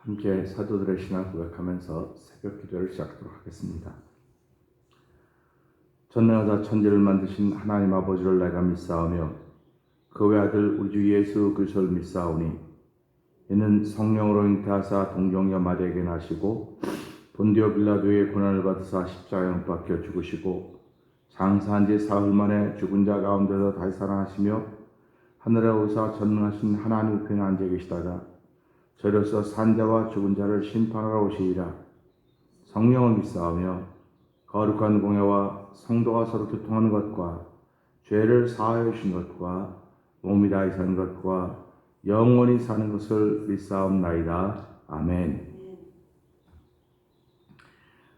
함께 사도들의 신앙 고백하면서 새벽 기도를 시작하도록 하겠습니다. 전능하사 천지를 만드신 하나님 아버지를 내가 믿사오며 그 외아들 우리 주 예수 그리스도를 믿사오니 이는 성령으로 잉태하사 동정녀 마리아에게 나시고 본디오 빌라도의 고난을 받으사 십자가에 못 박혀 죽으시고 장사한 지 사흘 만에 죽은 자 가운데서 다시 살아나시며 하늘에 오사 전능하신 하나님 우편에 앉아 계시다가 저로서 산자와 죽은 자를 심판하러 오시리라. 성령을 믿사오며 거룩한 공예와 성도가 서로 교통하는 것과 죄를 사하여 주신 것과 몸이 다시 사는 것과 영원히 사는 것을 믿사옵나이다. 아멘.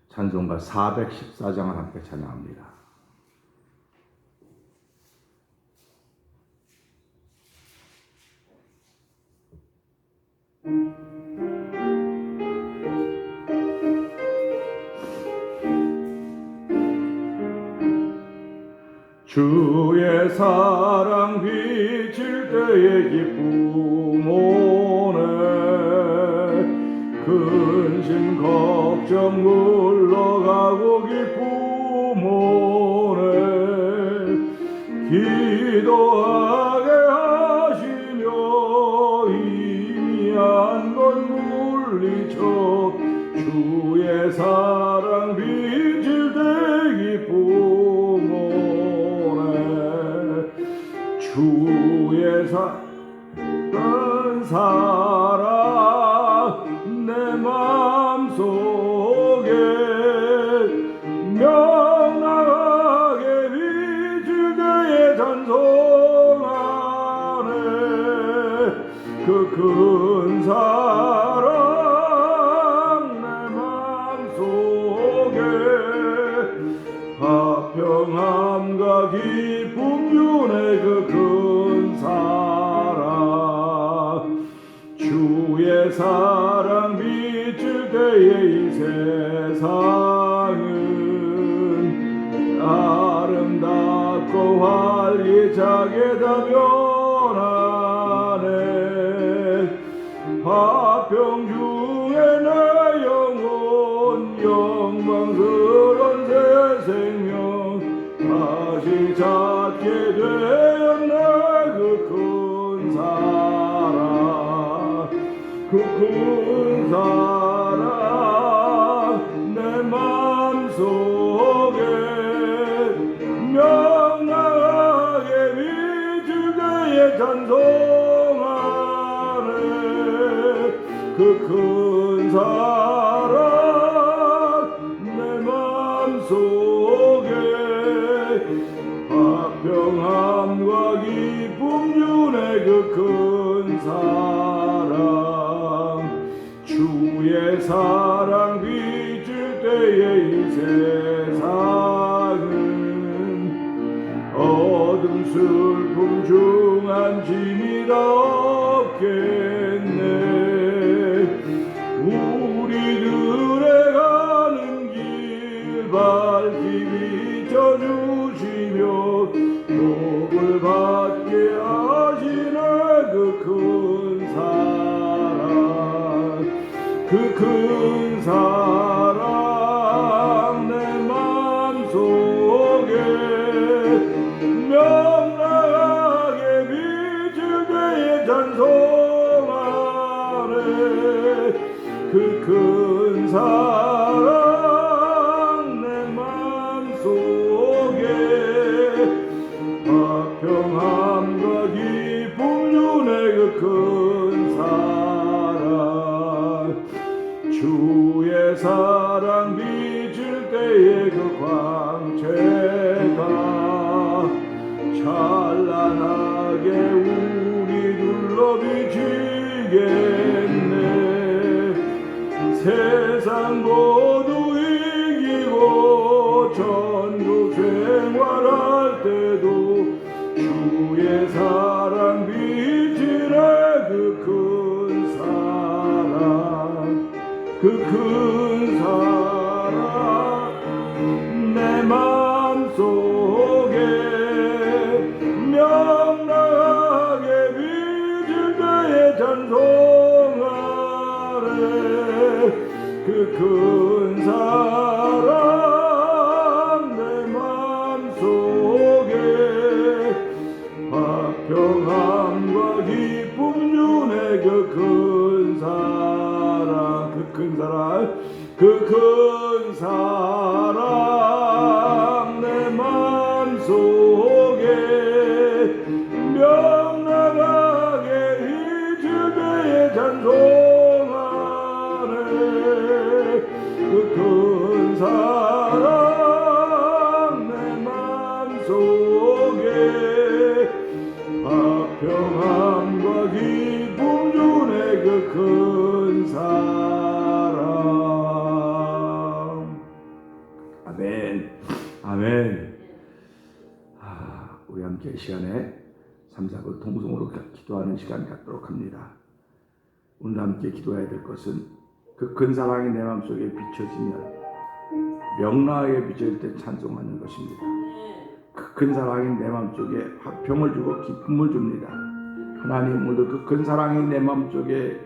찬송가 414장을 함께 찬양합니다. 주의 사랑 비칠 때의 기쁨 오네 근심 걱정 물러가고 기쁨 오네 기도하게 하시며 희미한 것 물리쳐 주의 사랑 비칠 때 기쁨 주의 사랑 내 맘속에 명랑하게 비칠 때에 찬송하네 그 큰 사랑 내 맘속에 화평함과 기쁨 윤의 그 큰 사랑 주의 사랑 비칠 때에 이 세상은 아름답고 활기차게 다 변하네 화평 중에 내 영혼 영광스런 새 생명 다시 찾게 되었네 그 큰 사랑 그 큰 사랑 내 맘속에 명랑하게 비칠 때에 찬송하네 그 큰 사랑 내 맘속에 화평함과 기쁨 윤의 그 큰 사랑 주의 사랑 비칠 때에 이 세상은 어둠 슬픔 중 안짐이 다 없겠네 우리들의 가는 길 밝히 비춰주시며 복을 받게 하시네 그 큰 사랑 그 큰 사랑 내 맘속에 명랑하게 비칠 때에 찬송하네 그 큰 사랑 내 맘속에 화평함과 기쁨 윤의 그 큰 사랑 주의 사랑 비칠 때에 그 광채가 찬란하게 우리 둘러 비치겠네 세상 모두 이기고 천국 생활할 때도 주의 사랑 비치네 그 큰 사랑 그 큰 사랑 내 맘속에 명랑하게 비칠 때에 찬송하네 그 큰 사랑 내 맘속에 화평함과 기쁨 주네. 그 큰 사랑, 그 큰 사랑, 그 큰 사랑 내 맘속에 명랑하게 이 주제에 찬송하네. 그 큰 사랑 내 맘속에 화평함과 기쁨 주네. 그 큰 사랑. 아멘. 아멘. 우리 함께 시간에 3, 4부 통성으로 기도하는 시간 갖도록 합니다. 오늘 함께 기도해야 될 것은 그 큰 사랑이 내 마음속에 비춰지면 명랑하게 비춰질 때 찬송하는 것입니다. 그 큰 사랑이 내 마음속에 화평을 주고 기쁨을 줍니다. 하나님, 오늘도 그 큰 사랑이 내 마음속에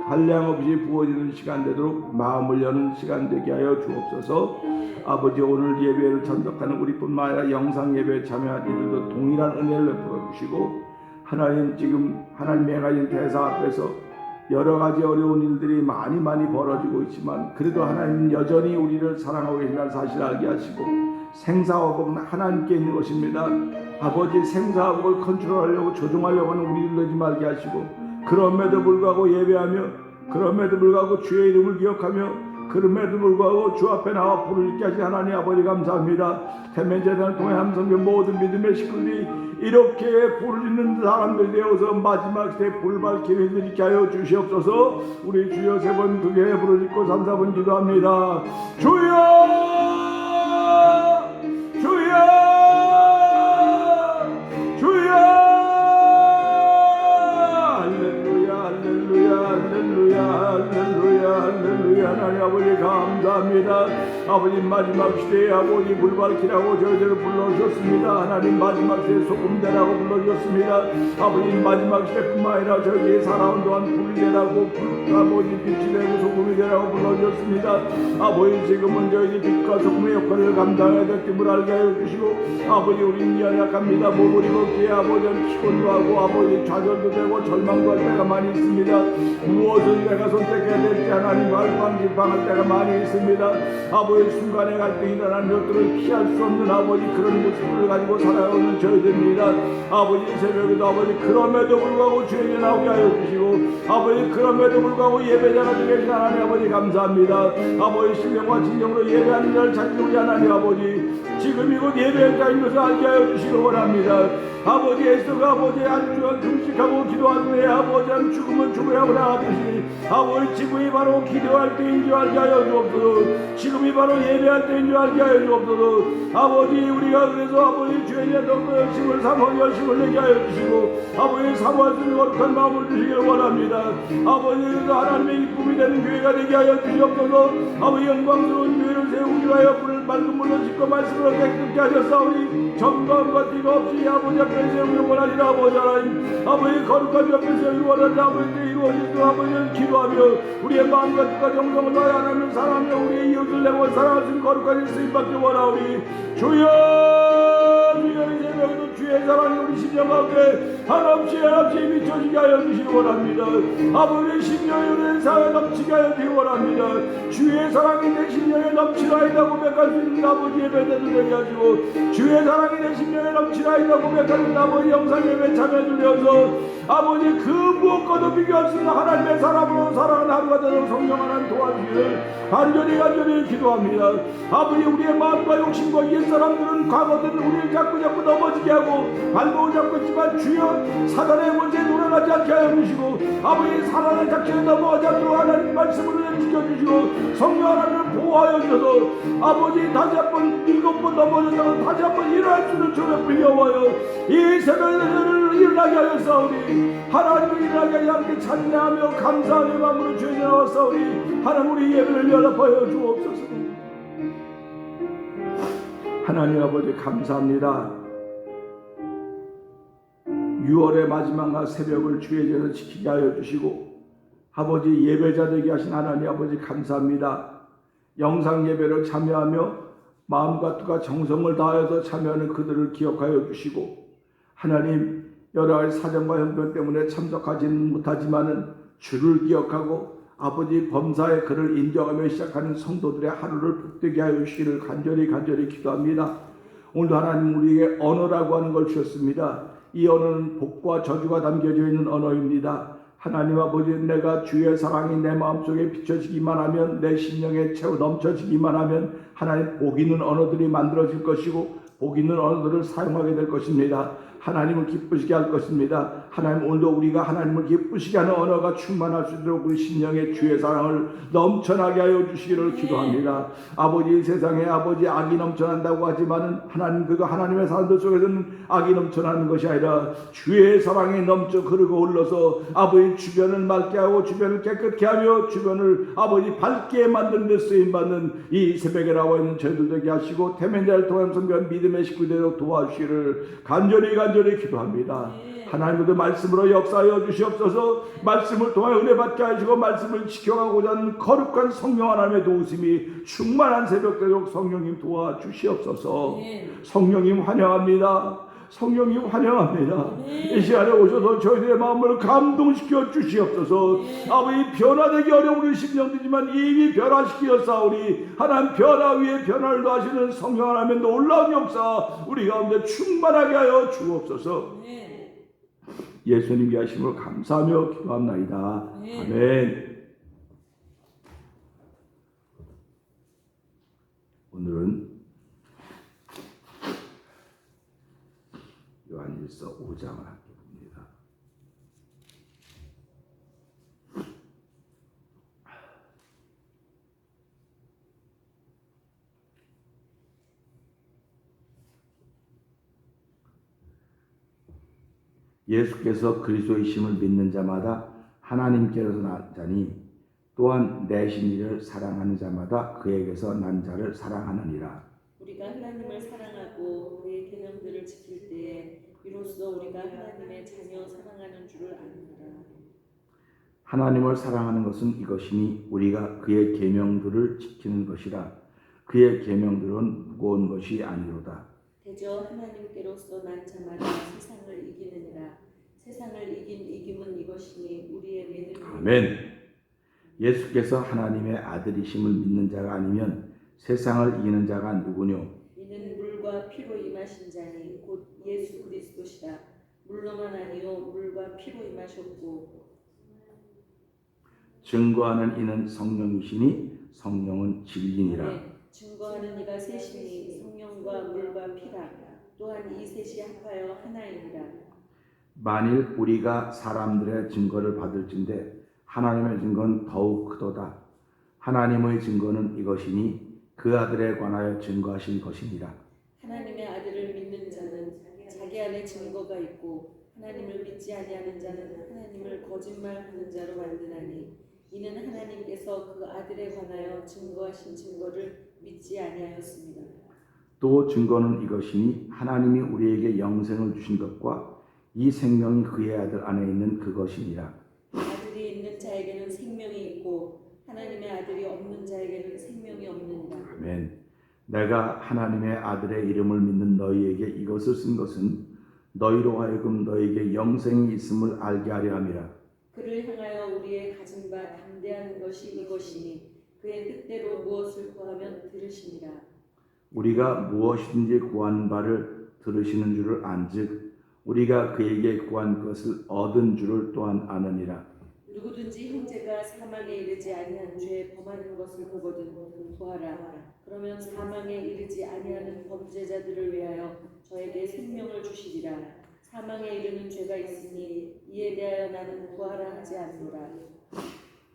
한량없이 부어지는 시간 되도록 마음을 여는 시간 되게 하여 주옵소서. 아버지, 오늘 예배를 참석하는 우리뿐만 아니라 영상 예배에 참여한 이들도 동일한 은혜를 베풀어 주시고, 하나님, 지금 하나님의 행하신 대사 앞에서 여러 가지 어려운 일들이 많이 벌어지고 있지만 그래도 하나님은 여전히 우리를 사랑하고 계신다는 사실을 알게 하시고, 생사화복은 하나님께 있는 것입니다. 아버지, 생사화복을 컨트롤하려고 조종하려고 하는 우리를 내지 말게 하시고, 그럼에도 불구하고 예배하며, 그럼에도 불구하고 주의 이름을 기억하며, 그럼에도 불구하고 주 앞에 나와 불을 짓게 하신 하나님 아버지 감사합니다. 태면재단을 통해 함성된 모든 믿음의 식구들이 이렇게 불을 짓는 사람들이 되어서 마지막 시대에 불 밝히는 일을 있게 하여 주시옵소서. 우리 주여 3번 크게 불을 짓고 3, 4번 기도합니다. 주여, 주여, 주여. 할렐루야, 할렐루야, 할렐루야, 할렐루야, 할렐루야. 하나님 아버지 감사합니다. 아버지, 마지막 시대에 아버지 불 밝히라고 저희들을 불러주셨습니다. 하나님, 마지막 시대에 소금 되라고 불러주셨습니다. 아버지, 마지막 시대뿐만 아니라 저희의 살아온 동안 불이 되라고, 아버지 빛이 되고 소금이 되라고 불러주셨습니다. 아버지, 지금은 저희들이 빛과 소금의 역할을 감당해야 될 틈을 알게 하여 주시고, 아버지, 우리는 연약합니다. 몸을 입었기에 아버지 피곤도 하고 아버지 좌절도 되고 절망도 할 때가 많이 있습니다. 무엇을 내가 선택해야 될지 하나님 갈팡질팡할 때가 많이 있습니다. 아버지, 순간에 갈등이 일어나는 것들을 피할 수 없는 아버지 그런 모습을 가지고 살아오는 저희들입니다. 아버지, 새벽에도 아버지 그럼에도 불구하고 주에게 나오게 하여 주시고, 아버지 그럼에도 불구하고 예배자가 되게 계신 하나님 아버지 감사합니다. 아버지, 신령과 진정으로 예배하는 자를 찾는 우리 하나님 아버지, 지금 이곳 예배의 자인 것을 알게 하여 주시기 원합니다. 아버지, 에스더가 아버지 안주한 금식하고 기도한 후에 아버지 한 죽음은 죽으라고 나왔듯이 아버지 지금이 바로 기도할 때인 줄 알게 하여 주옵소서. 지금이 바로 예배할 때인 줄 알게 하여 주옵소서. 아버지, 우리가 그래서 아버지 주의 더 열심을 삼어 열심을 내게 하여 주시고, 아버지 사모할 수 있는 거룩한 마음을 주시기를 원합니다. 아버지, 그래서 하나님의 기쁨이 되는 교회가 되게 하여 주시옵소서. 아버지, 영광스러운 교회를 세우기 위하여 불을 맑은 물로 씻고 말씀으로 깨끗게 하셨사오니 정감과 띠가 없이 아버지 앞에 세우기 원하시라. 아버지 하나님, 아버지 거룩한 옆에 세우기 원하시라. 아버지 때 이루어지도록 아버지는 기도하며 우리의 마음과 뜻과 정성을 다해 하나님을 사랑하며 우리의 이웃을 내고 사랑할 수 있는 거룩한 일수임밖에 원하오니 주여, 주여, 이 새벽에도 주의 사랑이 우리 심령 가운데 한없이 미쳐지게 하여 주시기 원합니다. 아버지, 심령에 우리의 사랑에 넘치게 하여 주시기 원합니다. 주의 사랑이 내 심령에 넘치라이다 고백할 수 있는 아버지 예배자도 되게 하시고, 주의 사랑이 내 심령에 넘치라이다 고백하는 아버지 영상 예배 참여해 주셔서 아버지 그 무엇과도 비교할 수 있는 하나님의 사람으로 살아가는 하루가 되도록 성령 하나님 도와주시기를 간절히 기도합니다. 아버지, 우리의 마음과 욕심과 옛사람들은 과거든 우리를 자꾸 넘어지게 하고 발목을 잡고 있지만 주여, 사단의 권세에 놀아나지 않게 하여 주시고, 아버지 사단의 작전에 넘어가지 않도록 하나님 말씀으로 지켜주시고 성령 하나님을 보호하여 주셔서 아버지 다시 한번 7번 넘어졌다가 다시 한번 일어날 수 있는 주를 빌려와요. 이 새벽에 너를 일어나게 하였사오니 하나님을 일어나게 하여 함께 찬양하며 감사하는 마음으로 주에 나왔사오니 하나님, 우리 예배를 연합하여 주옵소서. 하나님 아버지 감사합니다. 6월의 마지막 날 새벽을 주의 전에 지키게 하여 주시고, 아버지 예배자 되게 하신 하나님 아버지 감사합니다. 영상 예배로 참여하며 마음과 뜻과 정성을 다해서 참여하는 그들을 기억하여 주시고 하나님 여러 가지 사정과 형편 때문에 참석하지는 못하지만은 주를 기억하고 아버지 범사에 그를 인정하며 시작하는 성도들의 하루를 복되게 하여 주시기를 간절히 기도합니다. 오늘도 하나님 우리에게 언어라고 하는 걸 주셨습니다. 이 언어는 복과 저주가 담겨져 있는 언어입니다. 하나님 아버지 내가 주의 사랑이 내 마음속에 비춰지기만 하면 내 심령에 채워 넘쳐지기만 하면 하나님 복 있는 언어들이 만들어질 것이고 복 있는 언어들을 사용하게 될 것입니다. 하나님을 기쁘시게 할 것입니다. 하나님 오늘도 우리가 하나님을 기쁘시게 하는 언어가 충만할 수 있도록 우리 심령의 주의 사랑을 넘쳐나게 하여 주시기를 기도합니다. 아버지 세상에 아버지 악이 넘쳐난다고 하지만은 하나님 그거 하나님의 사람들 속에서는 악이 넘쳐나는 것이 아니라 주의 사랑이 넘쳐 흐르고 흘러서 아버지 주변을 맑게 하고 주변을 깨끗게 하며 주변을 아버지 밝게 만드는 데 쓰임받는 이 새벽에 나와 있는 저희들 되게 하시고 태면자를 통한 선교한 믿음의 식구되도록 도와주시기를 간절히 기도합니다. 하나님도 말씀으로 역사하여 주시옵소서. 말씀을 통하여 은혜 받게 하시고 말씀을 지켜가고자 하는 거룩한 성령 하나님의 도우심이 충만한 새벽 되도록 성령님 도와주시옵소서. 성령님 환영합니다. 성령님 환영합니다. 이 시간에 오셔서 저희들의 마음을 감동시켜 주시옵소서. 아버지 변화되기 어려운 우리 심령들이지만 이미 변화시키었사오니 하나님 변화 위에 변화를 더하시는 성령 하나님의 놀라운 역사 우리 가운데 충만하게 하여 주옵소서. 예수님 위하심으로 감사하며 기도합나이다. 아멘. 오늘은 요한일서 5장을 함께 봅니다. 예수께서 그리스도이심을 믿는 자마다 하나님께로서 난 자니 또한 내신 이를 사랑하는 자마다 그에게서 난 자를 사랑하느니라. 우리가 하나님을 사랑하고 그의 계명들을 지킬 때에 비로소 우리가 하나님의 자녀 사랑하는 줄을 아느니라. 하나님을 사랑하는 것은 이것이니 우리가 그의 계명들을 지키는 것이라. 그의 계명들은 무거운 것이 아니로다. 대저 하나님께로서 난 자마다 세상을 이기느니라. 세상을 이긴 이김은 이것이니 우리의 믿음이. 아멘. 예수께서 하나님의 아들이심을 믿는 자가 아니면 세상을 이기는 자가 누구뇨? 이는 물과 피로 임하신 자니 곧 예수 그리스도시라. 물로만 아니요 물과 피로 임하셨고 증거하는 이는 성령이시니 성령은 진리니라. 네, 증거하는 이가 셋이니 성령과 물과 피라. 또한 이 셋이 합하여 하나이니라. 만일 우리가 사람들의 증거를 받을진대 하나님의 증거는 더욱 크도다. 하나님의 증거는 이것이니 그 아들에 관하여 증거하신 것이니라. 하나님의 아들을 믿는 자는 자기 안에 증거가 있고 하나님을 믿지 아니하는 자는 하나님을 거짓말하는 자로 만드나니 이는 하나님께서 그 아들에 관하여 증거하신 증거를 믿지 아니하였습니다. 또 증거는 이것이니 하나님이 우리에게 영생을 주신 것과 이 생명이 그의 아들 안에 있는 그것이니라. 아들이 있는 자에게는 생명이 있고 하나님의 아들이 없는 자에게는 생명이 없느니라. 아멘. 내가 하나님의 아들의 이름을 믿는 너희에게 이것을 쓴 것은 너희로 하여금 너희에게 영생이 있음을 알게 하려 함이라. 그를 향하여 우리의 가진 바 담대한 것이 이것이니 그의 뜻대로 무엇을 구하면 들으시니라. 우리가 무엇이든지 구하는 바를 들으시는 줄을 안즉 우리가 그에게 구한 것을 얻은 줄을 또한 아느니라. 누구든지 형제가 사망에 이르지 아니한 죄 범하는 것을 보거든 구하라. 그러면 사망에 이르지 아니하는 범죄자들을 위하여 저에게 생명을 주시리라. 사망에 이르는 죄가 있으니 이에 대하여 나는 구하라 하지 않노라.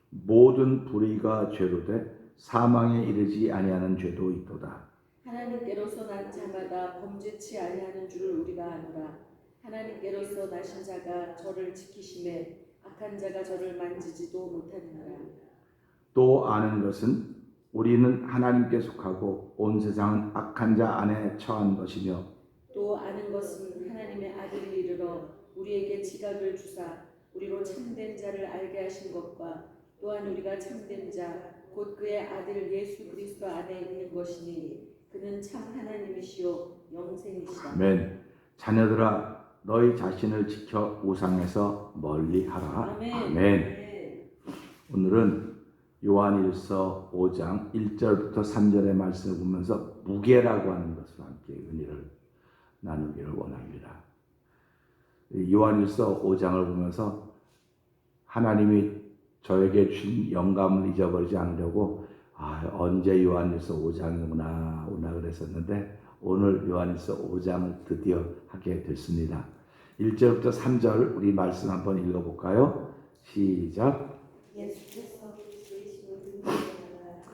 모든 불의가 죄로 돼 사망에 이르지 아니하는 죄도 있도다. 하나님께로서 난 자마다 범죄치 아니하는 줄을 우리가 아노라. 하나님께로서 나신 자가 저를 지키심에 악한 자가 저를 만지지도 못하느니라. 또 아는 것은 우리는 하나님께 속하고 온 세상은 악한 자 안에 처한 것이며 또 아는 것은 하나님의 아들이 이르러 우리에게 지각을 주사 우리로 참된 자를 알게 하신 것과 또한 우리가 참된 자 곧 그의 아들 예수 그리스도 안에 있는 것이니 그는 참 하나님이시요 영생이시라. 아멘. 자녀들아 너희 자신을 지켜 우상에서 멀리하라. 아멘. 아멘. 오늘은 요한일서 5장 1절부터 3절의 말씀을 보면서 무게라고 하는 것을 함께 은혜를 나누기를 원합니다. 요한일서 5장을 보면서 하나님이 저에게 주신 영감을 잊어버리지 않으려고 언제 요한일서 5장이구나 그랬었는데 오늘 요한일서 5장을 드디어 하게 됐습니다. 1절부터 3절 우리 말씀 한번 읽어볼까요? 시작.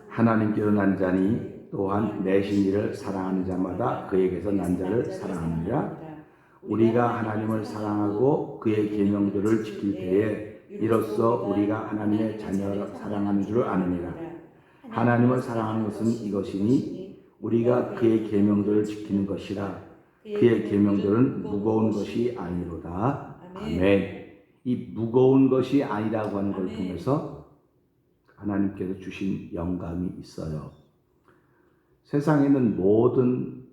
하나님께로 난 자니 또한 내신 이를 사랑하는 자마다 그에게서 난 자를 사랑하느니라. 우리가 하나님을 사랑하고 그의 계명들을 지킬 때에 이로써 우리가 하나님의 자녀를 사랑하는 줄을 아느니라. 하나님을 사랑하는 것은 이것이니 우리가 그의 계명들을 지키는 것이라. 그의 계명들은 무거운 것이 아니로다. 아멘. 이 무거운 것이 아니라고 하는 걸 통해서 하나님께서 주신 영감이 있어요. 세상에는 모든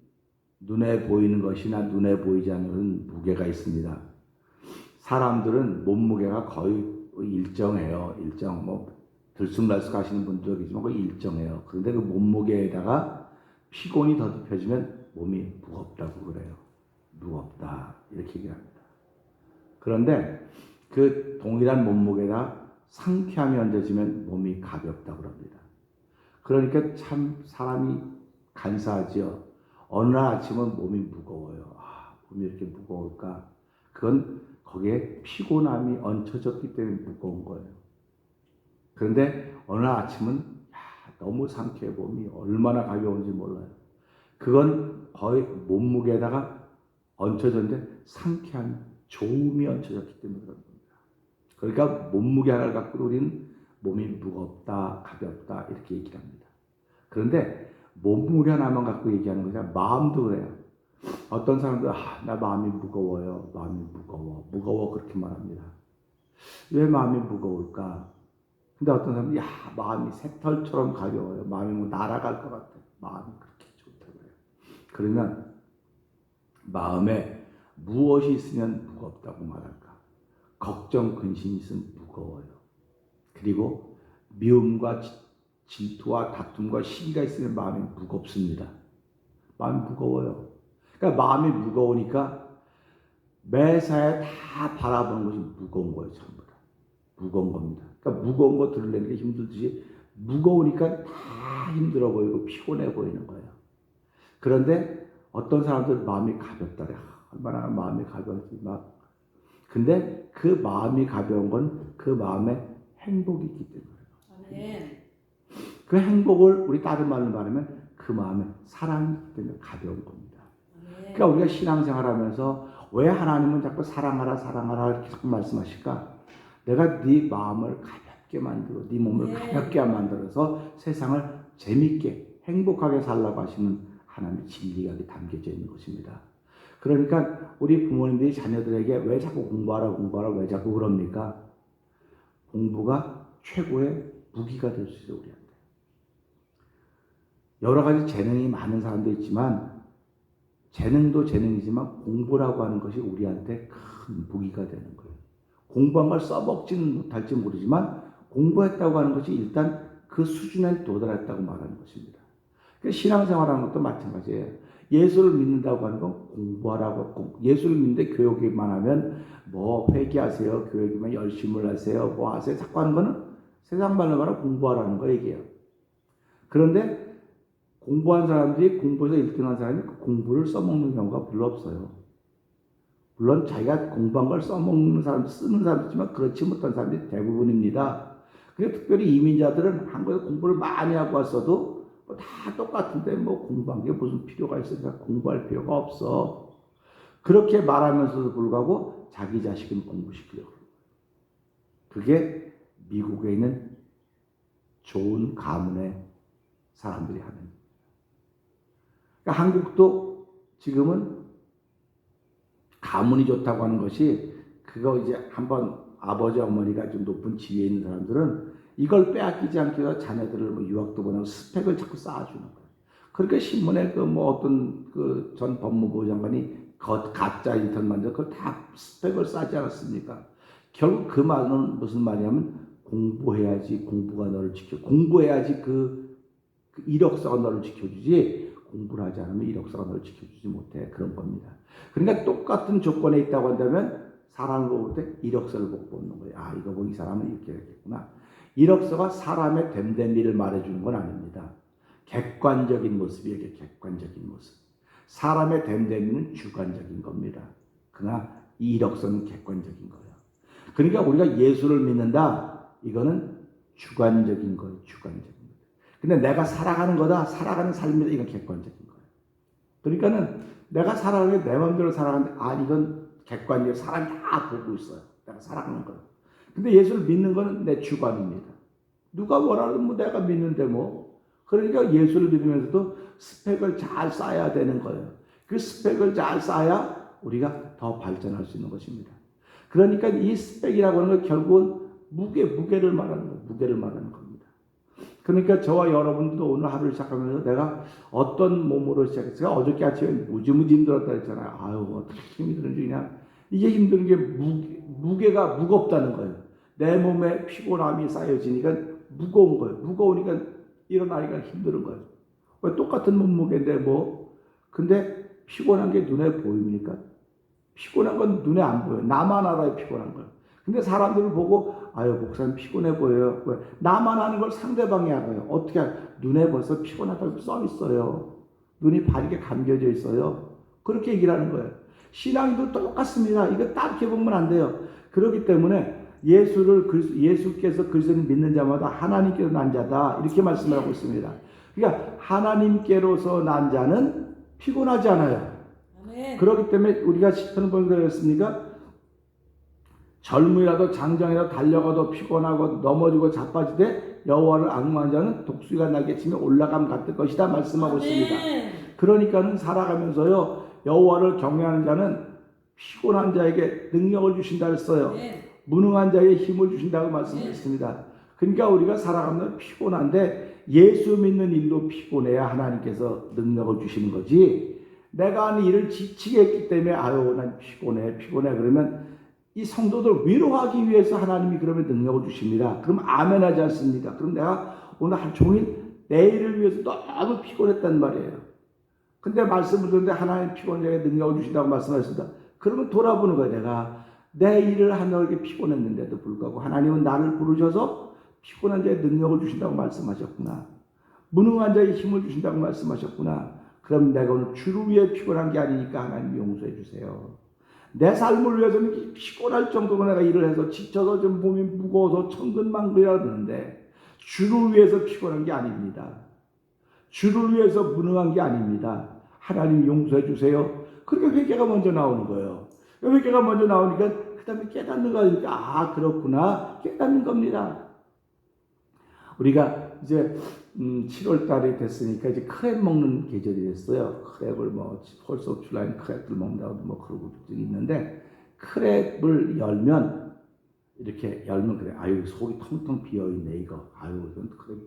눈에 보이는 것이나 눈에 보이지 않는 것은 무게가 있습니다. 사람들은 몸무게가 거의 일정해요. 들쑥날쑥 하시는 분도 계시지만 거의 일정해요. 그런데 그 몸무게에다가 피곤이 더듬혀지면 몸이 무겁다고 그래요. 무겁다 이렇게 얘기합니다. 그런데 그 동일한 몸무게가 상쾌함이 얹어지면 몸이 가볍다고 합니다. 그러니까 참 사람이 간사하지요. 어느 날 아침은 몸이 무거워요. 몸이 이렇게 무거울까? 그건 거기에 피곤함이 얹혀졌기 때문에 무거운 거예요. 그런데 어느 날 아침은 너무 상쾌해. 몸이 얼마나 가벼운지 몰라요. 그건 거의 몸무게에다가 얹혀졌는데 상쾌한 좋음이 얹혀졌기 때문에 그런 겁니다. 그러니까 몸무게 하나를 갖고 우리는 몸이 무겁다, 가볍다 이렇게 얘기를 합니다. 그런데 몸무게 하나만 갖고 얘기하는 거냐? 마음도 그래요. 어떤 사람들 나 마음이 무거워요. 마음이 무거워 그렇게 말합니다. 왜 마음이 무거울까? 근데 어떤 사람들이 마음이 새털처럼 가벼워요. 마음이 날아갈 것 같아. 마음이 그렇게 좋다고 해요. 그러면 마음에 무엇이 있으면 무겁다고 말할까? 걱정, 근심이 있으면 무거워요. 그리고 미움과 질투와 다툼과 시기가 있으면 마음이 무겁습니다. 마음이 무거워요. 그러니까 마음이 무거우니까 매사에 다 바라보는 것이 무거운 거예요. 전부 다. 무거운 겁니다. 그러니까 무거운 거 들으려는 게 힘들듯이 무거우니까 다 힘들어 보이고 피곤해 보이는 거예요. 그런데 어떤 사람들 마음이 가볍다래. 얼마나 마음이 가벼운지 막. 근데 그 마음이 가벼운 건 그 마음에 행복이 있기 때문에. 그 행복을 우리 다른 말로 말하면 그 마음에 사랑이 있기 때문에 가벼운 겁니다. 그러니까 우리가 신앙생활하면서 왜 하나님은 자꾸 사랑하라 이렇게 자꾸 말씀하실까? 내가 네 마음을 가볍게 만들어, 네 몸을 가볍게 만들어서 세상을 재밌게 행복하게 살라고 하시는 하나님의 진리가 담겨져 있는 것입니다. 그러니까 우리 부모님들이 자녀들에게 왜 자꾸 공부하라 왜 자꾸 그럽니까? 공부가 최고의 무기가 될 수 있어요. 우리한테. 여러 가지 재능이 많은 사람도 있지만 재능도 재능이지만 공부라고 하는 것이 우리한테 큰 무기가 되는 거예요. 공부한 걸 써먹지는 못할지 모르지만 공부했다고 하는 것이 일단 그 수준에 도달했다고 말하는 것입니다. 신앙생활하는 것도 마찬가지예요. 예수를 믿는다고 하는 건 공부하라고. 예수를 믿는데 교육만 하면 회개하세요. 교육이면 열심을 하세요. 하세요. 자꾸 하는 거는 세상 말로 말하면 공부하라는 거 얘기예요. 그런데 공부한 사람들이 공부에서 1등한 사람이 그 공부를 써먹는 경우가 별로 없어요. 물론 자기가 공부한 걸 써먹는 사람, 쓰는 사람도 있지만 그렇지 못한 사람들이 대부분입니다. 그러니까 특별히 이민자들은 한국에서 공부를 많이 하고 왔어도 다 똑같은데 공부한 게 무슨 필요가 있으니까 공부할 필요가 없어. 그렇게 말하면서도 불구하고 자기 자식은 공부시키려고. 그게 미국에 있는 좋은 가문의 사람들이 하는. 그러니까 한국도 지금은 가문이 좋다고 하는 것이 그거 이제 한번 아버지 어머니가 좀 높은 지위에 있는 사람들은 이걸 빼앗기지 않기 위해서 자녀들을 뭐 유학도 보내고 스펙을 자꾸 쌓아주는 거예요. 그러니까 신문에 그 뭐 어떤 그 전 법무부 장관이 가짜 인턴 만들어 그걸 다 스펙을 쌓지 않았습니까? 결국 그 말은 무슨 말이냐면 공부해야지 공부가 너를 공부해야지 그 이력서가 너를 지켜주지 공부를 하지 않으면 이력서가 너를 지켜주지 못해. 그런 겁니다. 그러니까 똑같은 조건에 있다고 한다면 사람을 볼 때 이력서를 보고 보는 거예요. 아, 이거 보니 이 사람은 이렇게 했겠구나. 이력서가 사람의 됨됨이를 말해주는 건 아닙니다. 객관적인 모습이에요. 객관적인 모습. 사람의 됨됨이는 주관적인 겁니다. 그러나 이 이력서는 객관적인 거예요. 그러니까 우리가 예수를 믿는다. 이거는 주관적인 거예요. 주관적인 거예요. 근데 내가 살아가는 거다. 살아가는 삶이다. 이건 객관적인 거예요. 그러니까는 내가 살아가는 게 내 마음대로 살아가는데 이건 객관적으로 사람이 다 보고 있어요. 내가 살아가는 거예요. 근데 예수를 믿는 거는 내 주관입니다. 누가 뭐라든 뭐 내가 믿는데 뭐. 그러니까 예수를 믿으면서도 스펙을 잘 쌓아야 되는 거예요. 그 스펙을 잘 쌓아야 우리가 더 발전할 수 있는 것입니다. 그러니까 이 스펙이라고 하는 건 결국은 무게를 말하는 거예요. 무게를 말하는 겁니다. 그러니까 저와 여러분도 오늘 하루를 시작하면서 내가 어떤 몸으로 시작했어요. 어저께 아침에 무지무지 힘들었다 했잖아요. 아유, 어떻게 힘이 드는지 그냥. 이게 힘든 게 무게가 무겁다는 거예요. 내 몸에 피곤함이 쌓여지니까 무거운 거예요. 무거우니까 일어나기가 힘든 거예요. 왜 똑같은 몸무게인데 뭐. 근데 피곤한 게 눈에 보입니까? 피곤한 건 눈에 안 보여요. 나만 알아요, 피곤한 걸. 근데 사람들을 보고 아유, 목사님 피곤해 보여요. 왜? 나만 아는 걸 상대방이 알아요. 어떻게 눈에 벌써 피곤하다고 써 있어요. 눈이 바르게 감겨져 있어요. 그렇게 얘기를 하는 거예요. 신앙도 똑같습니다. 이거 딱 이렇게 보면 안 돼요. 그렇기 때문에 예수께서 그리스도를 믿는 자마다 하나님께로 난 자다. 이렇게 말씀을 하고 있습니다. 그러니까 하나님께로서 난 자는 피곤하지 않아요. 아멘. 그렇기 때문에 우리가 시편을 보면 그랬습니까? 젊으라도 장정이라도 달려가도 피곤하고 넘어지고 자빠지되 여호와를 악무한 자는 독수리가 날개치며 올라감 같을 것이다 말씀하고 아멘. 있습니다. 그러니까는 살아가면서요 여호와를 경외하는 자는 피곤한 자에게 능력을 주신다 했어요. 아멘. 무능한 자에게 힘을 주신다고 말씀했습니다. 그러니까 우리가 살아가면서 피곤한데 예수 믿는 일로 피곤해야 하나님께서 능력을 주시는 거지. 내가 하는 일을 지치게 했기 때문에 아유 난 피곤해 그러면 이 성도들 위로하기 위해서 하나님이 그러면 능력을 주십니다. 그럼 아멘 하지 않습니까? 그럼 내가 오늘 하루 종일 내일을 위해서 너무 피곤했단 말이에요. 근데 말씀을 듣는데 하나님 피곤한 자에게 능력을 주신다고 말씀하셨습니다. 그러면 돌아보는 거예요. 내가 내 일을 하느라고 피곤했는데도 불구하고 하나님은 나를 부르셔서 피곤한 자에 능력을 주신다고 말씀하셨구나. 무능한 자에 힘을 주신다고 말씀하셨구나. 그럼 내가 오늘 주를 위해 피곤한 게 아니니까 하나님 용서해 주세요. 내 삶을 위해서는 피곤할 정도로 내가 일을 해서 지쳐서 좀 몸이 무거워서 천근만근이라 그러는데 주를 위해서 피곤한 게 아닙니다. 주를 위해서 무능한 게 아닙니다. 하나님 용서해 주세요. 그렇게 회개가 먼저 나오는 거예요. 회개가 먼저 나오니까 그 다음에 깨닫는 거니까 그렇구나 깨닫는 겁니다. 우리가 이제 7월 달이 됐으니까 이제 크랩 먹는 계절이 됐어요. 크랩을 뭐 홀스 오브 줄라인 크랩들 먹는다고 뭐 그러고 있는데 크랩을 열면 이렇게 열면 그래. 아유 속이 텅텅 비어 있네 이거. 아유 이건 크랩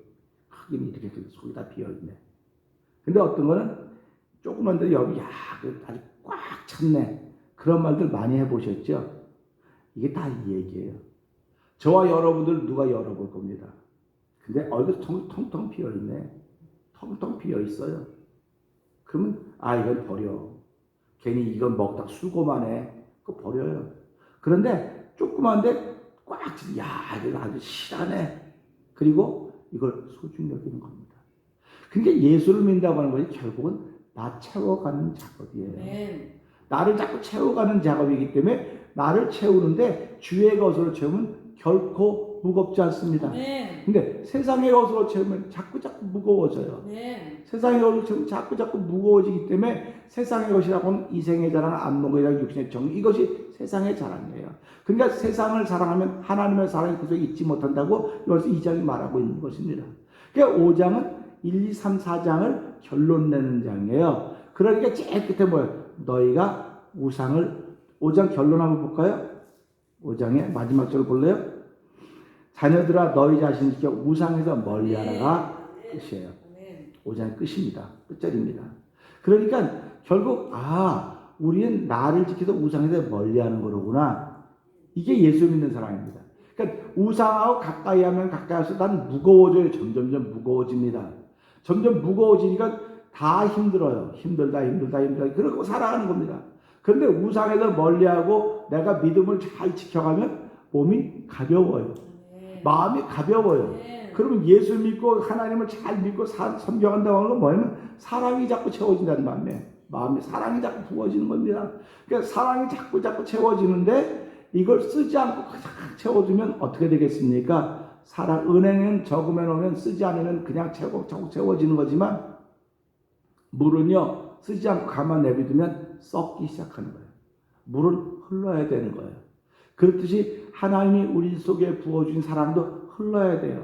크긴 이렇게 속이 다 비어 있네. 근데 어떤 거는 조금만 더 여기 아주 꽉 찼네. 그런 말들 많이 해보셨죠? 이게 다 이 얘기예요. 저와 여러분들 누가 열어볼 겁니다. 근데 얼굴 텅텅 비어있네. 텅텅 비어있어요. 그러면 이건 버려. 괜히 이건 먹다 수고만 해. 그거 버려요. 그런데 조그만데 꽉 차. 이거 아주 실하네. 그리고 이걸 소중히 여기는 겁니다. 그러니까 예수를 믿는다고 하는 것이 결국은 나 채워가는 작업이에요. 네. 나를 자꾸 채워가는 작업이기 때문에 나를 채우는데 주의 것으로 채우면 결코 무겁지 않습니다. 네. 근데 세상의 것으로 채우면 자꾸 무거워져요. 네. 세상의 것으로 채우면 자꾸 무거워지기 때문에 세상의 것이라고는 이생의 자랑, 안목의 자랑, 육신의 정 이것이 세상의 자랑이에요. 그러니까 세상을 사랑하면 하나님의 사랑이 그 속에 있지 못한다고 여기서 2장이 말하고 있는 것입니다. 그러니까 5장은 1, 2, 3, 4장을 결론 내는 장이에요. 그러니까 제일 끝에 뭐예요? 너희가 우상을 5장 결론 한번 볼까요? 5장의 마지막 절 볼래요? 자녀들아 너희 자신을 지켜 우상에서 멀리하라가 끝이에요. 5장의 끝입니다. 끝절입니다. 그러니까 결국 우리는 나를 지켜서 우상에서 멀리하는 거로구나. 이게 예수 믿는 사람입니다. 그러니까 우상하고 가까이 하면 가까이 할수록 난 무거워져요. 점점 무거워집니다. 점점 무거워지니까 다 힘들어요. 힘들다. 그러고 살아가는 겁니다. 그런데 우상에서 멀리하고 내가 믿음을 잘 지켜가면 몸이 가벼워요. 마음이 가벼워요. 그러면 예수 믿고 하나님을 잘 믿고 섬겨간다고 하는 건 뭐냐면 사랑이 자꾸 채워진다는 마음에 사랑이 자꾸 부어지는 겁니다. 그러니까 사랑이 자꾸 채워지는데 이걸 쓰지 않고 채워주면 어떻게 되겠습니까? 은행은 적으면 오면 쓰지 않으면 그냥 자꾸 채워지는 거지만 물은요 쓰지 않고 가만 내비두면 썩기 시작하는 거예요. 물은 흘러야 되는 거예요. 그렇듯이 하나님이 우리 속에 부어주신 사랑도 흘러야 돼요.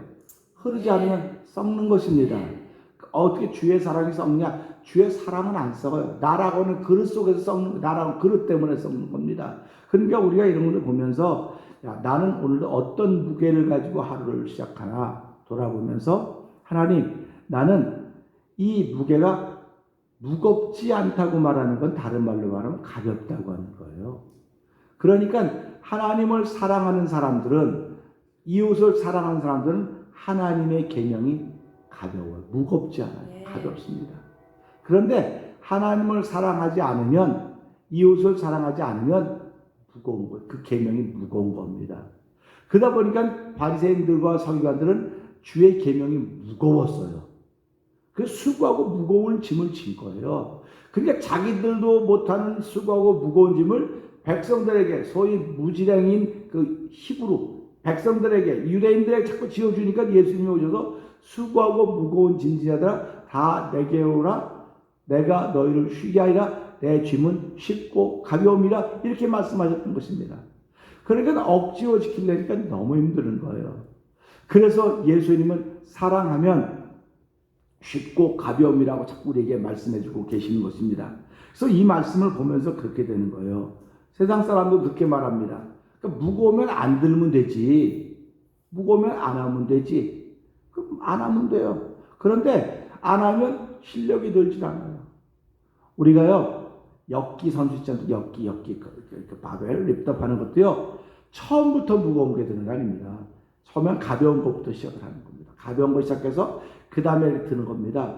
흐르지 않으면 썩는 것입니다. 어떻게 주의 사랑이 썩냐? 주의 사랑은 안 썩어요. 나라고는 그릇 속에서 썩는, 나라고 그릇 때문에 썩는 겁니다. 그러니까 우리가 이런 것을 보면서 나는 오늘도 어떤 무게를 가지고 하루를 시작하나 돌아보면서 하나님, 나는 이 무게가 무겁지 않다고 말하는 건 다른 말로 말하면 가볍다고 하는 거예요. 그러니까 하나님을 사랑하는 사람들은, 이웃을 사랑하는 사람들은 하나님의 계명이 가벼워요. 무겁지 않아요. 가볍습니다. 그런데 하나님을 사랑하지 않으면, 이웃을 사랑하지 않으면 무거운 거예요. 그 계명이 무거운 겁니다. 그러다 보니까 바리새인들과 서기관들은 주의 계명이 무거웠어요. 그 수고하고 무거운 짐을 진 거예요. 그러니까 자기들도 못하는 수고하고 무거운 짐을 백성들에게, 소위 무지랭인 그 히브리 백성들에게, 유대인들에게 자꾸 지어주니까 예수님이 오셔서 수고하고 무거운 짐지자들아 다 내게 오라. 내가 너희를 쉬게 하리라. 내 짐은 쉽고 가벼움이라. 이렇게 말씀하셨던 것입니다. 그러니까 억지로 지키려니까 너무 힘든 거예요. 그래서 예수님은 사랑하면 쉽고 가벼움이라고 자꾸 우리에게 말씀해주고 계시는 것입니다. 그래서 이 말씀을 보면서 그렇게 되는 거예요. 세상 사람도 그렇게 말합니다. 그러니까 무거우면 안 들면 되지. 무거우면 안 하면 되지. 그럼 안 하면 돼요. 그런데 안 하면 실력이 들질 않아요. 우리가요, 역기 선수 있잖아요. 역기. 그 바벨 립탑 하는 것도요, 처음부터 무거운 게 드는 거 아닙니다. 처음엔 가벼운 것부터 시작을 하는 겁니다. 가벼운 거 시작해서 그 다음에 드는 겁니다.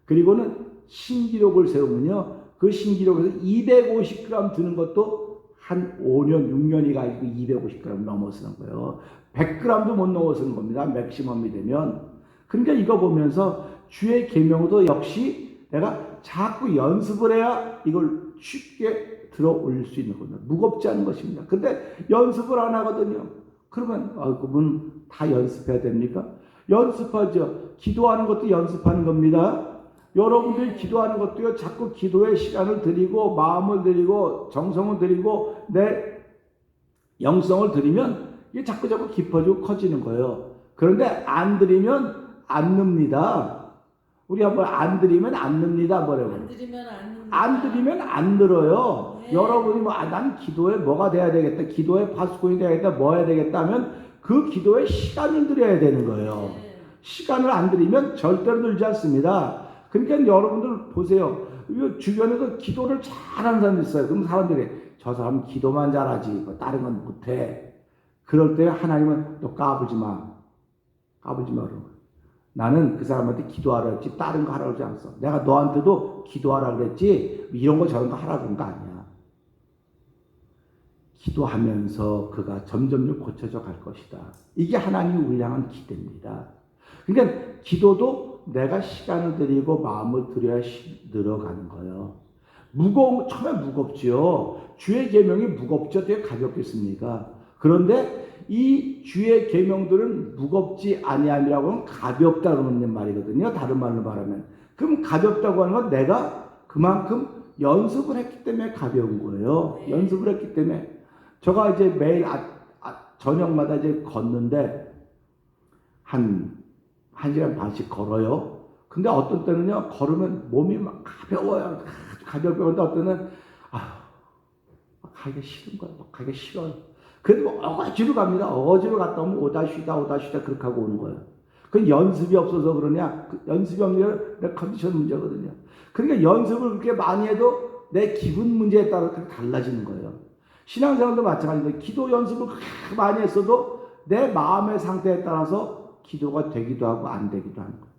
그리고는 신기록을 세우면요, 그 신기록에서 250g 드는 것도 한 5년, 6년이 가지고 250g 넘어서는 거예요. 100g도 못 넘어서는 겁니다. 맥시멈이 되면. 그러니까 이거 보면서 주의 계명도 역시 내가 자꾸 연습을 해야 이걸 쉽게 들어 올릴 수 있는 겁니다. 무겁지 않은 것입니다. 근데 연습을 안 하거든요. 그러면 그분 다 연습해야 됩니까? 연습하죠. 기도하는 것도 연습하는 겁니다. 여러분들이 기도하는 것도요, 자꾸 기도에 시간을 드리고 마음을 드리고 정성을 드리고 내 영성을 드리면 이게 자꾸 깊어지고 커지는 거예요. 그런데 안 드리면 안 늡니다. 우리 한번 안 드리면 안 늡니다. 뭐라고? 안 드리면 안 늘어요. 네. 여러분이 난 기도에 뭐가 돼야 되겠다, 기도에 파수꾼이 돼야겠다, 뭐 해야 되겠다 하면 그 기도에 시간을 들여야 되는 거예요. 네. 시간을 안 들이면 절대로 늘지 않습니다. 그러니까 여러분들 보세요. 주변에서 기도를 잘하는 사람이 있어요. 그럼 사람들이 저 사람은 기도만 잘하지 다른 건 못해. 그럴 때 하나님은 너 까불지 마. 까불지 마. 그런 거. 나는 그 사람한테 기도하라 했지 다른 거 하라고 하지 않았어. 내가 너한테도 기도하라 그랬지 이런 거 저런 거 하라고 그런 거 아니야. 기도하면서 그가 점점 고쳐져 갈 것이다. 이게 하나님이 우리 향한 기대입니다. 그러니까 기도도 내가 시간을 들이고 마음을 들여야 늘어가는 거예요. 처음에 무겁지요. 주의 계명이 무겁죠. 되게 가볍겠습니까? 그런데 이 주의 계명들은 무겁지 아니함이라고 하면 가볍다는 말이거든요. 다른 말로 말하면. 그럼 가볍다고 하는 건 내가 그만큼 연습을 했기 때문에 가벼운 거예요. 연습을 했기 때문에. 제가 이제 매일 저녁마다 이제 걷는데 한 1시간 반씩 걸어요. 근데 어떤 때는요, 걸으면 몸이 막 가벼워요. 가볍게. 근데 어떤 때는, 가기가 싫은 거예요. 가기가 싫어요. 그래도 어거지로 갑니다. 어거지로 갔다 오면 오다 쉬다 그렇게 하고 오는 거예요. 그 연습이 없어서 그러냐? 연습이 없는 게 컨디션 문제거든요. 그러니까 연습을 그렇게 많이 해도 내 기분 문제에 따라 그렇게 달라지는 거예요. 신앙생활도 마찬가지입니다. 기도 연습을 그렇게 많이 했어도 내 마음의 상태에 따라서 기도가 되기도 하고 안 되기도 하는 거예요.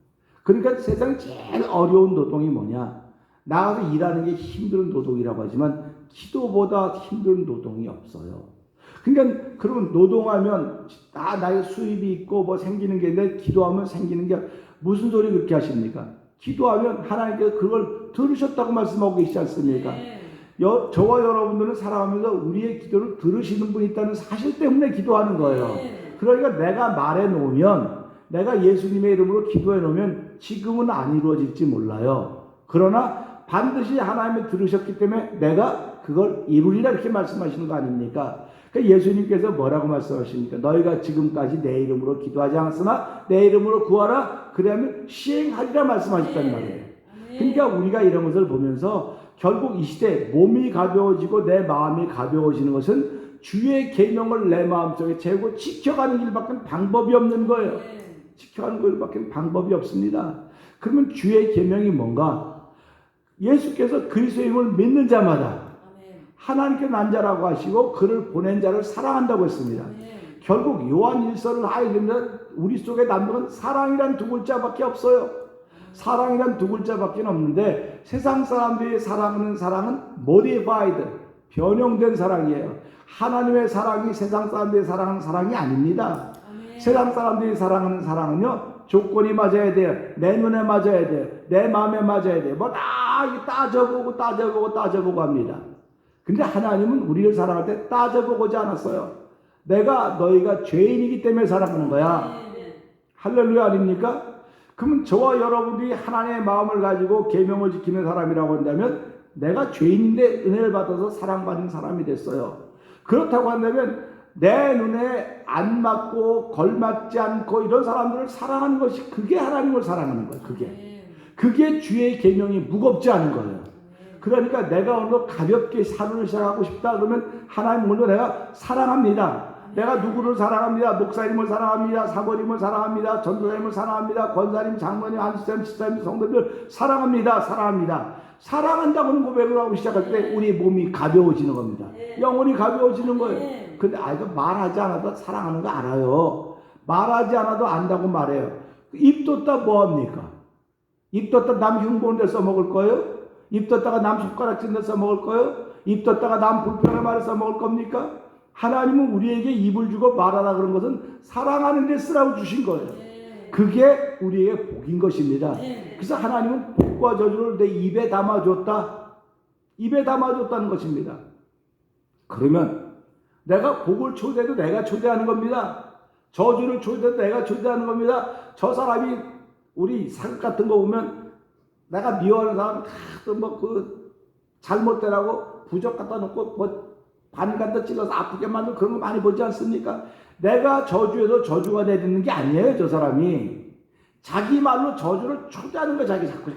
그러니까 세상 제일 어려운 노동이 뭐냐? 나가서 일하는 게 힘든 노동이라고 하지만 기도보다 힘든 노동이 없어요. 그러니까 그러면 노동하면 나의 수입이 있고 뭐 생기는 게 있는데 기도하면 생기는 게 무슨 소리 그렇게 하십니까? 기도하면 하나님께서 그걸 들으셨다고 말씀하고 계시지 않습니까? 저와 여러분들은 살아가면서 우리의 기도를 들으시는 분이 있다는 사실 때문에 기도하는 거예요. 그러니까 내가 말해 놓으면, 내가 예수님의 이름으로 기도해 놓으면 지금은 안 이루어질지 몰라요. 그러나 반드시 하나님이 들으셨기 때문에 내가 그걸 이루리라 이렇게 말씀하시는 거 아닙니까? 그러니까 예수님께서 뭐라고 말씀하십니까? 너희가 지금까지 내 이름으로 기도하지 않았으나 내 이름으로 구하라 그러면 시행하리라 말씀하셨단 말이에요. 그러니까 우리가 이런 것을 보면서 결국 이 시대 몸이 가벼워지고 내 마음이 가벼워지는 것은 주의 계명을 내 마음속에 채우고 지켜가는 일밖에 방법이 없는 거예요. 지켜가는 일밖에 방법이 없습니다. 그러면 주의 계명이 뭔가? 예수께서 그리스도의 이름을 믿는 자마다 하나님께 난 자라고 하시고 그를 보낸 자를 사랑한다고 했습니다. 결국 요한 1서를 하게 되면 우리 속에 남는 건 사랑이란 두 글자밖에 없어요. 사랑이란 두 글자밖에 없는데 세상 사람들이 사랑하는 사랑은 modified, 변형된 사랑이에요. 하나님의 사랑이 세상 사람들이 사랑하는 사랑이 아닙니다. 세상 사람들이 사랑하는 사랑은요, 조건이 맞아야 돼요. 내 눈에 맞아야 돼요. 내 마음에 맞아야 돼요. 뭐 다 따져보고 합니다. 근데 하나님은 우리를 사랑할 때 따져보고지 않았어요. 너희가 죄인이기 때문에 사랑하는 거야. 할렐루야 아닙니까? 그러면 저와 여러분들이 하나님의 마음을 가지고 계명을 지키는 사람이라고 한다면 내가 죄인인데 은혜를 받아서 사랑받는 사람이 됐어요. 그렇다고 한다면 내 눈에 안 맞고 걸맞지 않고 이런 사람들을 사랑하는 것이 그게 하나님을 사랑하는 거예요. 그게 주의 계명이 무겁지 않은 거예요. 그러니까 내가 오늘 가볍게 하루를 시작하고 싶다 그러면 하나님 오늘 내가 사랑합니다. 내가 누구를 사랑합니다. 목사님을 사랑합니다. 사모님을 사랑합니다. 전도사님을 사랑합니다. 권사님, 장로님, 한수사님, 집사님, 성도들 사랑합니다. 사랑한다고는 고백을 하고 시작할 때 우리 몸이 가벼워지는 겁니다. 영혼이 가벼워지는 거예요. 근데 말하지 않아도 사랑하는 거 알아요. 말하지 않아도 안다고 말해요. 입 뒀다 뭐합니까? 입 뒀다 남 흉보는 데 써먹을 거예요? 입 뒀다가 남 손가락 찐 데 써먹을 거예요? 입 뒀다가 남 불편한 말을 써먹을 겁니까? 하나님은 우리에게 입을 주고 말하라 그런 것은 사랑하는 데 쓰라고 주신 거예요. 그게 우리에게 복인 것입니다. 그래서 하나님은 복과 저주를 내 입에 담아줬다. 입에 담아줬다는 것입니다. 그러면 내가 복을 초대해도 내가 초대하는 겁니다. 저주를 초대해도 내가 초대하는 겁니다. 저 사람이 우리 사극 같은 거 보면 내가 미워하는 사람 잘못되라고 부적 갖다 놓고 반 갖다 찔러서 아프게 만들고 그런 거 많이 보지 않습니까? 내가 저주해서 저주가 내리는 게 아니에요. 저 사람이 자기 말로 저주를 초대하는 거야. 자기 자꾸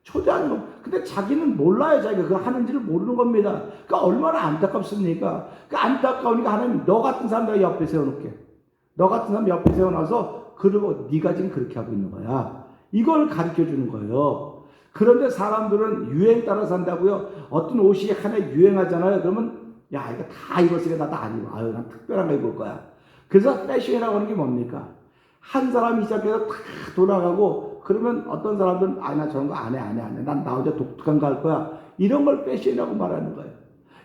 초대하는 거. 근데 자기는 몰라요. 자기가 그거 하는지를 모르는 겁니다. 그러니까 얼마나 안타깝습니까? 그 안타까우니까 하나님 너 같은 사람 내가 옆에 세워놓게. 너 같은 사람 옆에 세워놔서 그리고 네가 지금 그렇게 하고 있는 거야. 이걸 가르쳐 주는 거예요. 그런데 사람들은 유행 따라 산다고요. 어떤 옷이 하나 유행하잖아요. 그러면 야 이거 다 입었으니까 나도 안 입어. 난 특별한 거 입을 거야. 그래서 패션이라고 하는 게 뭡니까? 한 사람이 시작해서 다 돌아가고 그러면 어떤 사람들은 나 저런 거 안 해. 난 나 혼자 독특한 거 할 거야. 이런 걸 패션이라고 말하는 거예요.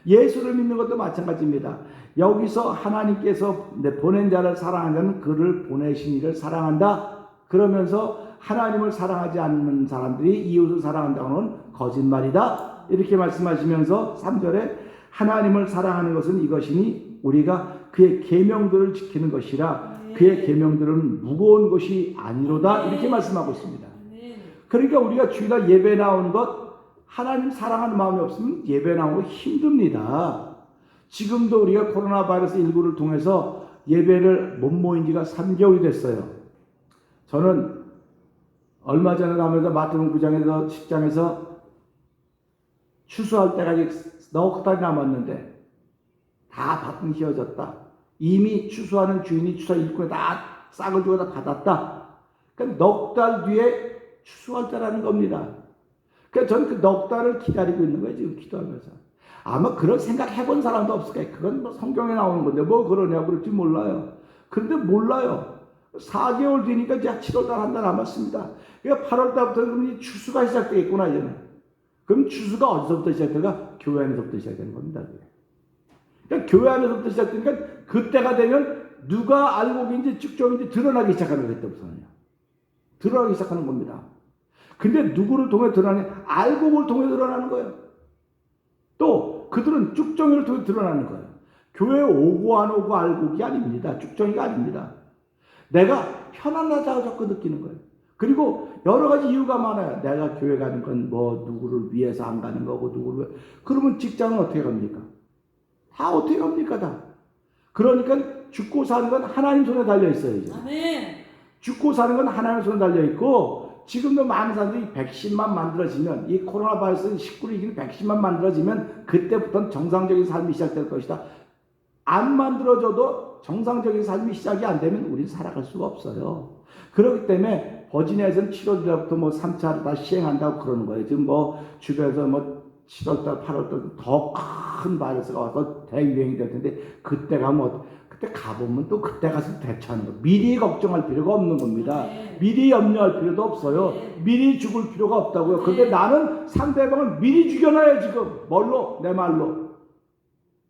예수를 믿는 것도 마찬가지입니다. 여기서 하나님께서 보낸 자를 사랑하는 그를 보내신 이를 사랑한다. 그러면서 하나님을 사랑하지 않는 사람들이 이웃을 사랑한다고는 거짓말이다. 이렇게 말씀하시면서 3절에 하나님을 사랑하는 것은 이것이니 우리가 그의 계명들을 지키는 것이라 그의 계명들은 무거운 것이 아니로다. 이렇게 말씀하고 있습니다. 그러니까 우리가 주일날 예배 나오는 것 하나님 사랑하는 마음이 없으면 예배 나오고 힘듭니다. 지금도 우리가 코로나 바이러스 19를 통해서 예배를 못 모인 지가 3개월이 됐어요. 저는 얼마 전에 가면서 마태복음 9장에서 10장에서 추수할 때까지 넉 달이 남았는데 다 밭은 휘어졌다. 이미 추수하는 주인이 추수 일꾼에 다 싹을 주고 다 받았다. 그러니까 넉 달 뒤에 추수할 때라는 겁니다. 그러니까 저는 그 넉 달을 기다리고 있는 거예요. 지금 기도하면서. 아마 그런 생각 해본 사람도 없을 거예요. 그건 뭐 성경에 나오는 건데 뭐 그러냐고 그럴지 몰라요. 그런데 몰라요. 4개월 뒤니까 이제 7월달 한 달 남았습니다. 그러니까 8월달부터 그럼 추수가 시작되겠구나 이제는. 그럼 추수가 어디서부터 시작될까? 교회 안에서부터 시작되는 겁니다. 그러니까 교회 안에서부터 시작되니까 그때가 되면 누가 알곡인지 쭉종인지 드러나기 시작하는 거예요. 그때부터는요. 드러나기 시작하는 겁니다. 근데 누구를 통해 드러나냐? 알곡을 통해 드러나는 거예요. 또 그들은 쭉종이를 통해 드러나는 거예요. 교회에 오고 안 오고 알곡이 아닙니다. 쭉종이가 아닙니다. 내가 편안하다고 자꾸 느끼는 거예요. 그리고 여러 가지 이유가 많아요. 내가 교회 가는 건 뭐 누구를 위해서 안 가는 거고 누구를 위해. 그러면 직장은 어떻게 갑니까? 다 어떻게 갑니까? 다. 그러니까 죽고 사는 건 하나님 손에 달려 있어요. 이제. 아멘. 죽고 사는 건 하나님 손에 달려 있고 지금도 많은 사람들이 백신만 만들어지면 이 코로나 바이러스 19를 이기는 백신만 만들어지면 그때부터는 정상적인 삶이 시작될 것이다. 안 만들어져도 정상적인 삶이 시작이 안 되면 우리는 살아갈 수가 없어요. 그렇기 때문에 버지니아에서는 7월달부터 뭐 3차를 다 시행한다고 그러는 거예요. 지금 뭐 주변에서 뭐 7월달, 8월달 더 큰 바이러스가 와서 대유행이 될 텐데 그때 가면 그때 가보면 또 그때 가서 대처하는 거. 미리 걱정할 필요가 없는 겁니다. 미리 염려할 필요도 없어요. 미리 죽을 필요가 없다고요. 근데 나는 상대방을 미리 죽여놔요 지금. 뭘로? 내 말로.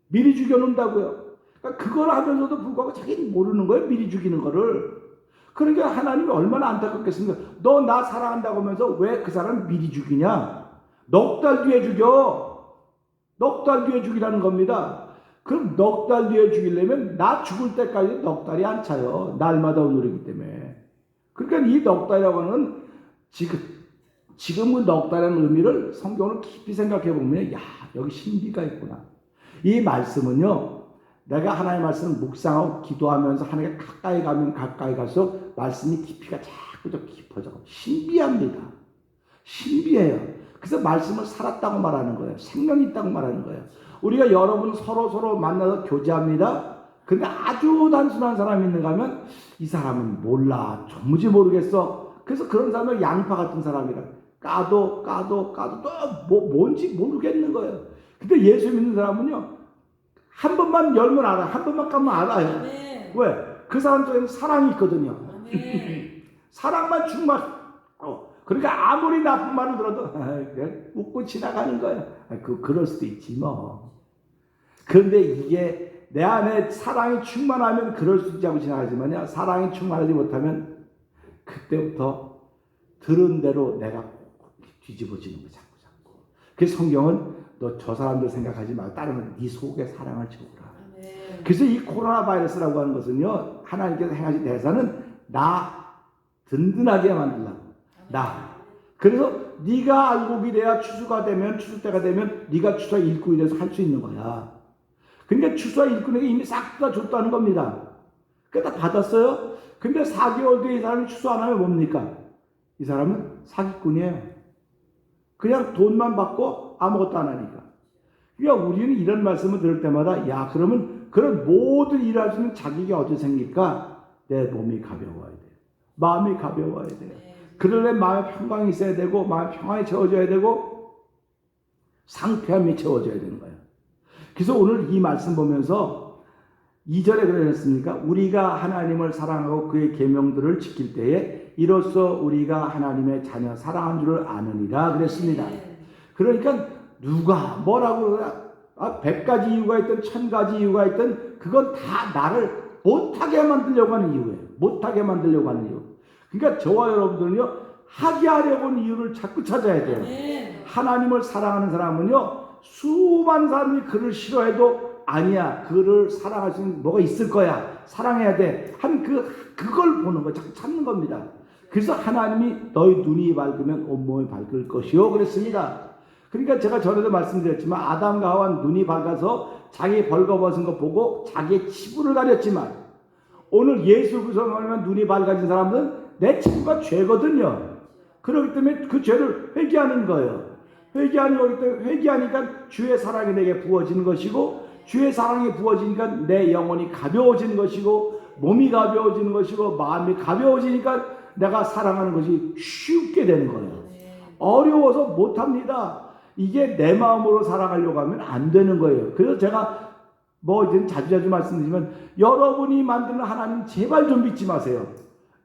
미리 죽여놓는다고요. 그러니까 그걸 하면서도 불구하고 자기는 모르는 거예요. 미리 죽이는 거를. 그러니까 하나님이 얼마나 안타깝겠습니까? 너 나 사랑한다고 하면서 왜 그 사람을 미리 죽이냐? 넉 달 뒤에 죽여. 넉 달 뒤에 죽이라는 겁니다. 그럼 넉 달 뒤에 죽이려면 나 죽을 때까지 넉 달이 안 차요. 날마다 오늘이기 때문에. 그러니까 이 넉 달이라고 하는 지금은 넉 달이라는 의미를 성경을 깊이 생각해 보면 야 여기 신비가 있구나. 이 말씀은요. 내가 하나님의 말씀을 묵상하고 기도하면서 하나님께 가까이 가면 가까이 갈수록 말씀이 깊이가 자꾸 더 깊어져. 신비합니다. 신비해요. 그래서 말씀을 살았다고 말하는 거예요. 생명이 있다고 말하는 거예요. 우리가 여러분 서로 만나서 교제합니다. 근데 아주 단순한 사람이 있는가 하면 이 사람은 몰라. 도무지 모르겠어. 그래서 그런 사람은 양파 같은 사람이라. 까도 또 뭔지 모르겠는 거예요. 근데 예수 믿는 사람은요. 한 번만 열면 알아. 한 번만 까면 알아요. 아멘. 왜? 그 사람 속에는 사랑이 있거든요. 아멘. 사랑만 충만. 그러니까 아무리 나쁜 말을 들어도 그냥 웃고 지나가는 거예요. 그럴 수도 있지 뭐. 그런데 이게 내 안에 사랑이 충만하면 그럴 수 있지 하고 지나가지만요. 사랑이 충만하지 못하면 그때부터 들은 대로 내가 뒤집어지는 거야. 자꾸. 그래서 성경은 너 저 사람들 생각하지 말고 따르면 네 속에 사랑을 채우라. 그래서 이 코로나 바이러스라고 하는 것은요. 하나님께서 행하신 대사는 나 든든하게 만들라고. 나. 그래서 네가 알곡이 돼야 추수가 되면 추수 때가 되면 네가 추수와 일꾼이 돼서 할 수 있는 거야. 그러니까 추수와 일꾼에게 이미 싹 다 줬다는 겁니다. 그러니까 다 받았어요. 근데 4개월 뒤에 이 사람이 추수 안 하면 뭡니까? 이 사람은 사기꾼이에요. 그냥 돈만 받고 아무것도 안 하니까. 그러니까 우리는 이런 말씀을 들을 때마다 야 그러면 그런 모든 일을 할 수 있는 자격이 어디 생길까? 내 몸이 가벼워야 돼. 마음이 가벼워야 돼. 그러려면 마음의 평강이 있어야 되고 마음의 평안이 채워져야 되고 상쾌함이 채워져야 되는 거예요. 그래서 오늘 이 말씀 보면서 2절에 그러셨습니까? 우리가 하나님을 사랑하고 그의 계명들을 지킬 때에 이로써 우리가 하나님의 자녀 사랑한 줄을 아느니라 그랬습니다. 그러니까 누가 뭐라고 그러나 100가지 이유가 있든 1000가지 이유가 있든 그건 다 나를 못하게 만들려고 하는 이유예요. 못하게 만들려고 하는 이유. 그러니까 저와 여러분들은요 하게 하려고 하는 이유를 자꾸 찾아야 돼요. 하나님을 사랑하는 사람은요 수많은 사람이 그를 싫어해도 아니야 그를 사랑할 수 있는 뭐가 있을 거야 사랑해야 돼 한 그걸 보는 거 자꾸 찾는 겁니다. 그래서 하나님이 너희 눈이 밝으면 온몸이 밝을 것이요 그랬습니다. 그러니까 제가 전에도 말씀드렸지만 아담과 하와는 눈이 밝아서 자기 벌거벗은 거 보고 자기의 치부를 가렸지만 오늘 예수 그리스도를 알면 눈이 밝아진 사람들은 내 치부가 죄거든요. 그렇기 때문에 그 죄를 회개하는 거예요. 회개하는 거기 때문에 회개하니까 주의 사랑이 내게 부어지는 것이고 주의 사랑이 부어지니까 내 영혼이 가벼워지는 것이고 몸이 가벼워지는 것이고 마음이 가벼워지니까 내가 사랑하는 것이 쉽게 되는 거예요. 어려워서 못합니다. 이게 내 마음으로 사랑하려고 하면 안 되는 거예요. 그래서 제가 뭐 이제 자주자주 말씀드리지만 여러분이 만드는 하나님 제발 좀 믿지 마세요.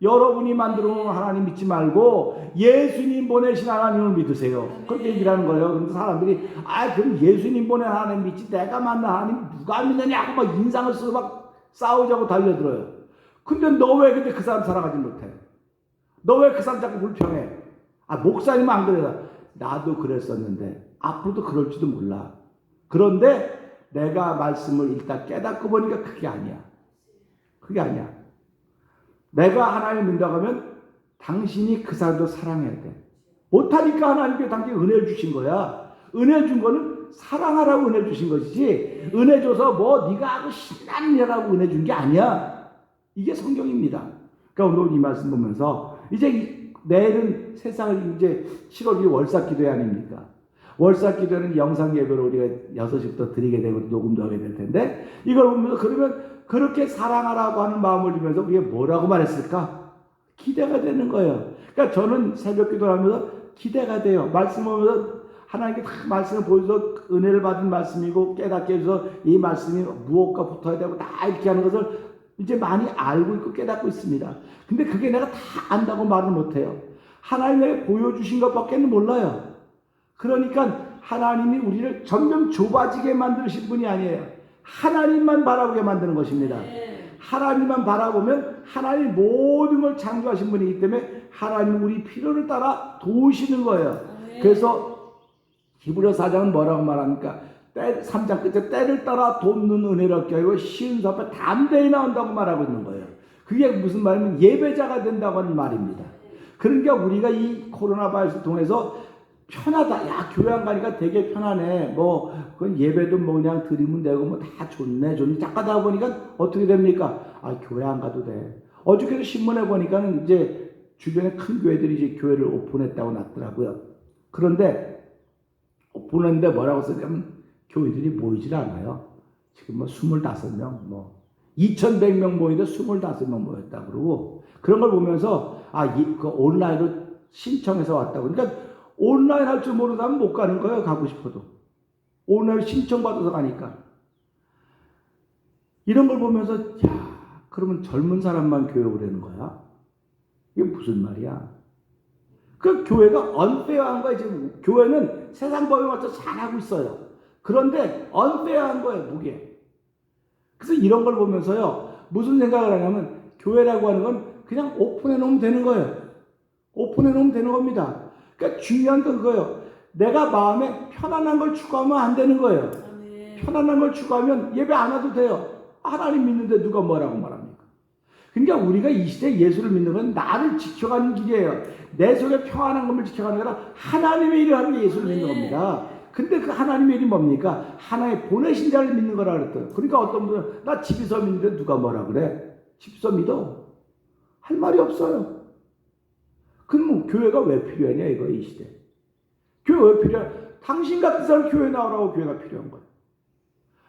여러분이 만들어 놓은 하나님 믿지 말고 예수님 보내신 하나님을 믿으세요. 그렇게 얘기를 하는 거예요. 그런데 사람들이 그럼 예수님 보낸 하나님 믿지 내가 만난 하나님 누가 믿느냐고 막 인상을 쓰고 막 싸우자고 달려들어요. 근데 너 왜 근데 그 사람 사랑하지 못해? 너 왜 그 사람 자꾸 불평해? 목사님은 안 그래요. 나도 그랬었는데 앞으로도 그럴지도 몰라. 그런데 내가 말씀을 일단 깨닫고 보니까 그게 아니야. 그게 아니야. 내가 하나님을 믿는다고 하면 당신이 그 사람도 사랑해야 돼. 못하니까 하나님께 당신이 은혜를 주신 거야. 은혜 준 거는 사랑하라고 은혜 주신 것이지 은혜 줘서 뭐 네가 하고 신나는 일하라고 은혜 준 게 아니야. 이게 성경입니다. 그러니까 오늘 이 말씀 보면서 이제 내일은 세상을 이제 7월 2일 월삭기도회 아닙니까? 월삭기도회는 영상 예배로 우리가 6시부터 드리게 되고 녹음도 하게 될 텐데 이걸 보면서 그러면 그렇게 사랑하라고 하는 마음을 주면서 우리가 뭐라고 말했을까? 기대가 되는 거예요. 그러니까 저는 새벽 기도를 하면서 기대가 돼요. 말씀을 보면서 하나님께 다 말씀을 보여줘서 은혜를 받은 말씀이고 깨닫게 해서 이 말씀이 무엇과 붙어야 되고 다 이렇게 하는 것을 이제 많이 알고 있고 깨닫고 있습니다. 근데 그게 내가 다 안다고 말을 못해요. 하나님이 보여주신 것밖에는 몰라요. 그러니까 하나님이 우리를 점점 좁아지게 만드신 분이 아니에요. 하나님만 바라보게 만드는 것입니다. 하나님만 바라보면 하나님 모든 걸 창조하신 분이기 때문에 하나님 우리 필요를 따라 도우시는 거예요. 그래서 히브리서 4장은 뭐라고 말합니까? 3장 끝에 때를 따라 돕는 은혜를 얻게 하고 쉬운 수 앞에 담대히 나온다고 말하고 있는 거예요. 그게 무슨 말이면 예배자가 된다고 하는 말입니다. 그러니까 우리가 이 코로나 바이러스를 통해서 편하다. 야, 교회 안 가니까 되게 편하네. 뭐, 그건 예배도 뭐 그냥 드리면 되고 뭐 다 좋네. 작가다 보니까 어떻게 됩니까? 교회 안 가도 돼. 어저께도 신문에 보니까는 이제 주변에 큰 교회들이 이제 교회를 오픈했다고 났더라고요. 그런데 오픈했는데 뭐라고 쓰냐면 교회들이 모이질 않아요. 지금 뭐 25명, 뭐 2,100명 모이는데 25명 모였다 그러고 그런 걸 보면서 그 온라인으로 신청해서 왔다고. 그러니까 온라인 할 줄 모르는 사람은 못 가는 거예요. 가고 싶어도. 온라인 신청받아서 가니까. 이런 걸 보면서 그러면 젊은 사람만 교회 오라는 거야? 이게 무슨 말이야? 그 교회가 언페어한 거야. 지금 교회는 세상 법에 맞춰 잘하고 있어요. 그런데 언페어한 거예요. 무게. 그래서 이런 걸 보면서요. 무슨 생각을 하냐면 교회라고 하는 건 그냥 오픈해 놓으면 되는 거예요. 오픈해 놓으면 되는 겁니다. 그러니까 중요한 건 그거예요. 내가 마음에 편안한 걸 추구하면 안 되는 거예요. 편안한 걸 추구하면 예배 안 와도 돼요. 하나님 믿는데 누가 뭐라고 말합니까? 그러니까 우리가 이 시대에 예수를 믿는 건 나를 지켜가는 길이에요. 내 속에 평안한 것을 지켜가는 게 아니라 하나님의 일을 하는 게 예수를 믿는 겁니다. 근데 그 하나님의 일이 뭡니까? 하나의 보내신 자를 믿는 거라 그랬어요. 그러니까 어떤 분은 나 집에서 믿는데 누가 뭐라 그래? 집에서 믿어. 할 말이 없어요. 그럼 교회가 왜 필요하냐 이거 이 시대. 교회 왜 필요해? 당신 같은 사람 교회 나오라고 교회가 필요한 거예요.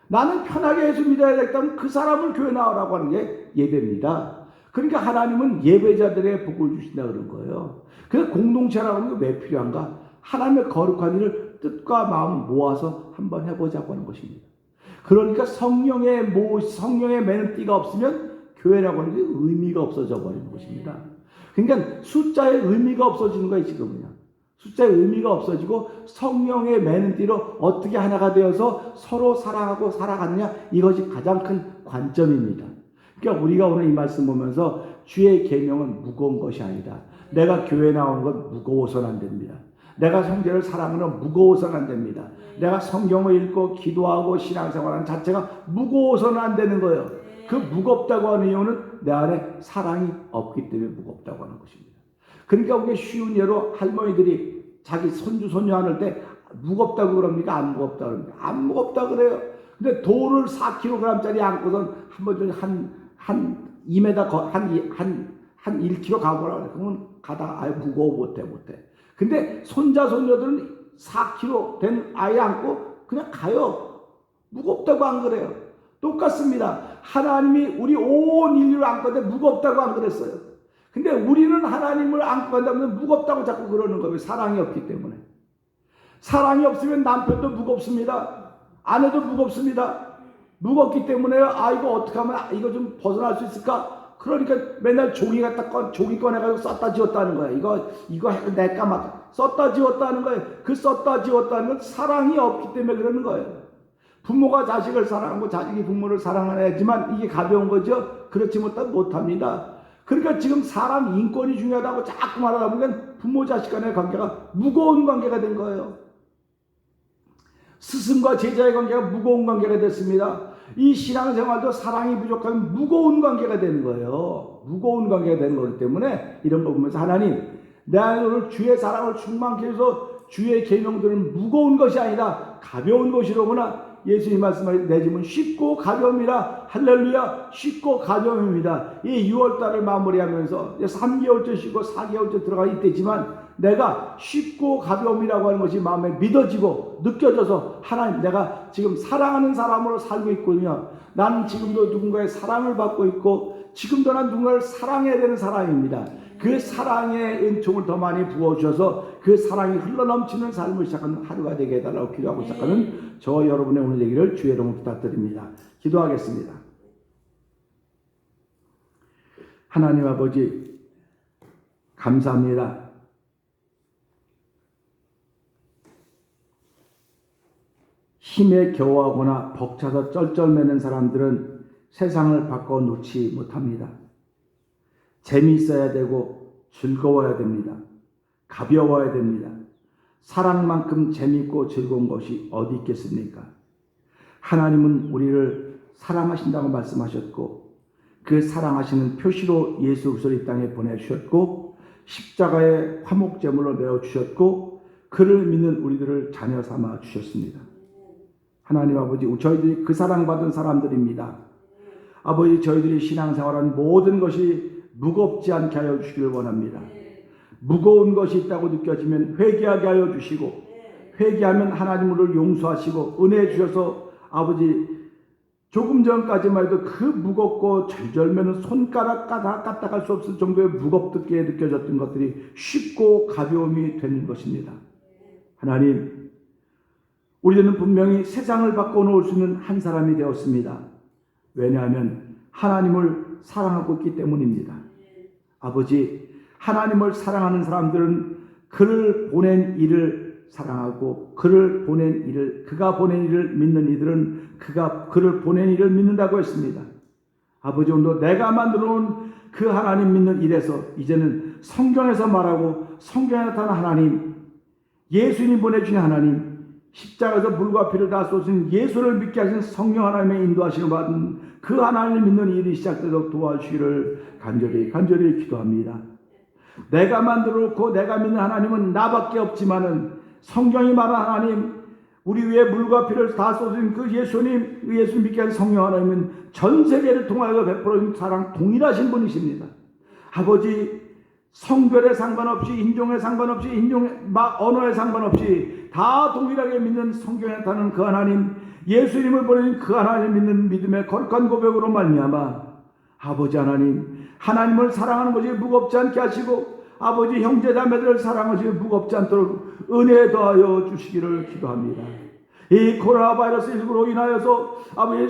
나는 편하게 예수 믿어야 되겠다면 그 사람을 교회 나오라고 하는 게 예배입니다. 그러니까 하나님은 예배자들의 복을 주신다 그런 거예요. 그래서 공동체라고 하는 게 왜 필요한가? 하나님의 거룩한 일을 뜻과 마음 모아서 한번 해보자고 하는 것입니다. 그러니까 성령의 매는 띠가 없으면 교회라고 하는 게 의미가 없어져 버리는 것입니다. 그러니까 숫자의 의미가 없어지는 거예요, 지금은요. 숫자의 의미가 없어지고 성령의 매는 띠로 어떻게 하나가 되어서 서로 사랑하고 살아가느냐, 이것이 가장 큰 관점입니다. 그러니까 우리가 오늘 이 말씀 보면서 주의 계명은 무거운 것이 아니다. 내가 교회 나오는 건 무거워서는 안 됩니다. 내가 형제를 사랑하는 건 무거워서는 안 됩니다. 내가 성경을 읽고 기도하고 신앙생활하는 자체가 무거워서는 안 되는 거예요. 그 무겁다고 하는 이유는 내 안에 사랑이 없기 때문에 무겁다고 하는 것입니다. 그러니까 우리가 쉬운 예로 할머니들이 자기 손주 손녀 안을 때 무겁다고 그럽니까? 안 무겁다 그럽니까? 안 무겁다 그래요. 근데 돌을 4kg짜리 안고선 한번 한 2m 한 1km 가보라 그래. 그러면 가다가 무거워 못해. 근데 손자 손녀들은 4kg 된 아이 안고 그냥 가요. 무겁다고 안 그래요? 똑같습니다. 하나님이 우리 온 인류를 안고 가는데 무겁다고 안 그랬어요. 근데 우리는 하나님을 안고 간다면 무겁다고 자꾸 그러는 거예요. 사랑이 없기 때문에. 사랑이 없으면 남편도 무겁습니다. 아내도 무겁습니다. 무겁기 때문에 이거 어떻게 하면 이거 좀 벗어날 수 있을까? 그러니까 맨날 종이 꺼내가지고 썼다 지웠다는 거예요. 이거 내까 막 썼다 지웠다는 거예요. 그 썼다 지웠다는 건 사랑이 없기 때문에 그러는 거예요. 부모가 자식을 사랑하고 자식이 부모를 사랑해야지만 이게 가벼운 거죠. 그렇지 못합니다. 그러니까 지금 사람 인권이 중요하다고 자꾸 말하다 보니까 부모 자식 간의 관계가 무거운 관계가 된 거예요. 스승과 제자의 관계가 무거운 관계가 됐습니다. 이 신앙생활도 사랑이 부족하면 무거운 관계가 되는 거예요. 무거운 관계가 되는 거기 때문에 이런 거 보면서 하나님, 내가 오늘 주의 사랑을 충만케 해서 주의 계명들은 무거운 것이 아니라 가벼운 것이로구나. 예수님 말씀하신 내 짐은 쉽고 가벼움이라. 할렐루야, 쉽고 가벼움입니다. 이 6월달을 마무리하면서 3개월째 쉬고 4개월째 들어가 이때지만 내가 쉽고 가벼움이라고 하는 것이 마음에 믿어지고 느껴져서 하나님, 내가 지금 사랑하는 사람으로 살고 있군요. 나는 지금도 누군가의 사랑을 받고 있고 지금도 난 누군가를 사랑해야 되는 사람입니다. 그 사랑의 은총을 더 많이 부어주셔서 그 사랑이 흘러넘치는 삶을 시작하는 하루가 되게 해달라고 기도하고 시작하는 저 여러분의 오늘 얘기를 주의 이름으로 부탁드립니다. 기도하겠습니다. 하나님 아버지, 감사합니다. 힘에 겨워하거나 벅차서 쩔쩔매는 사람들은 세상을 바꿔놓지 못합니다. 재미있어야 되고 즐거워야 됩니다. 가벼워야 됩니다. 사랑만큼 재미있고 즐거운 것이 어디 있겠습니까? 하나님은 우리를 사랑하신다고 말씀하셨고 그 사랑하시는 표시로 예수 그리스도를 이 땅에 보내주셨고 십자가의 화목제물로 내어주셨고 그를 믿는 우리들을 자녀 삼아 주셨습니다. 하나님 아버지, 저희들이 그 사랑받은 사람들입니다. 아버지, 저희들이 신앙생활한 모든 것이 무겁지 않게 하여 주시길 원합니다. 무거운 것이 있다고 느껴지면 회개하게 하여 주시고 회개하면 하나님 우리를 용서하시고 은혜 주셔서 아버지, 조금 전까지만 해도 그 무겁고 절절매는 손가락 까딱할 수 없을 정도의 무겁게 느껴졌던 것들이 쉽고 가벼움이 되는 것입니다. 하나님, 우리는 분명히 세상을 바꿔놓을 수 있는 한 사람이 되었습니다. 왜냐하면 하나님을 사랑하고 있기 때문입니다. 아버지, 하나님을 사랑하는 사람들은 그를 보낸 이를 사랑하고 그를 보낸 이를, 그가 보낸 이를 믿는 이들은 그를 보낸 이를 믿는다고 했습니다. 아버지, 오늘도 내가 만들어 놓은 그 하나님 믿는 일에서 이제는 성경에서 말하고 성경에 나타난 하나님, 예수님 보내주신 하나님, 십자가에서 물과 피를 다 쏟으신 예수를 믿게 하신 성령 하나님의 인도하심을 받은 그 하나님을 믿는 일이 시작되도록 도와주시기를 간절히 기도합니다. 내가 만들어 놓고 내가 믿는 하나님은 나밖에 없지만은 성경이 말한 하나님, 우리 위에 물과 피를 다 쏟으신 그 예수님, 그 예수 믿게 하신 성령 하나님은 전 세계를 통하여 베풀어진 사랑 동일하신 분이십니다. 아버지, 성별에 상관없이, 인종에 상관없이, 언어에 상관없이 다 동일하게 믿는 성경에 나타나는 그 하나님, 예수님을 보내신 그 하나님 믿는 믿음의 거룩한 고백으로 말미암아 아버지 하나님, 하나님을 사랑하는 것이 무겁지 않게 하시고 아버지 형제자매들을 사랑하시기 무겁지 않도록 은혜 더하여 주시기를 기도합니다. 이 코로나 바이러스 19로 인하여서 아버지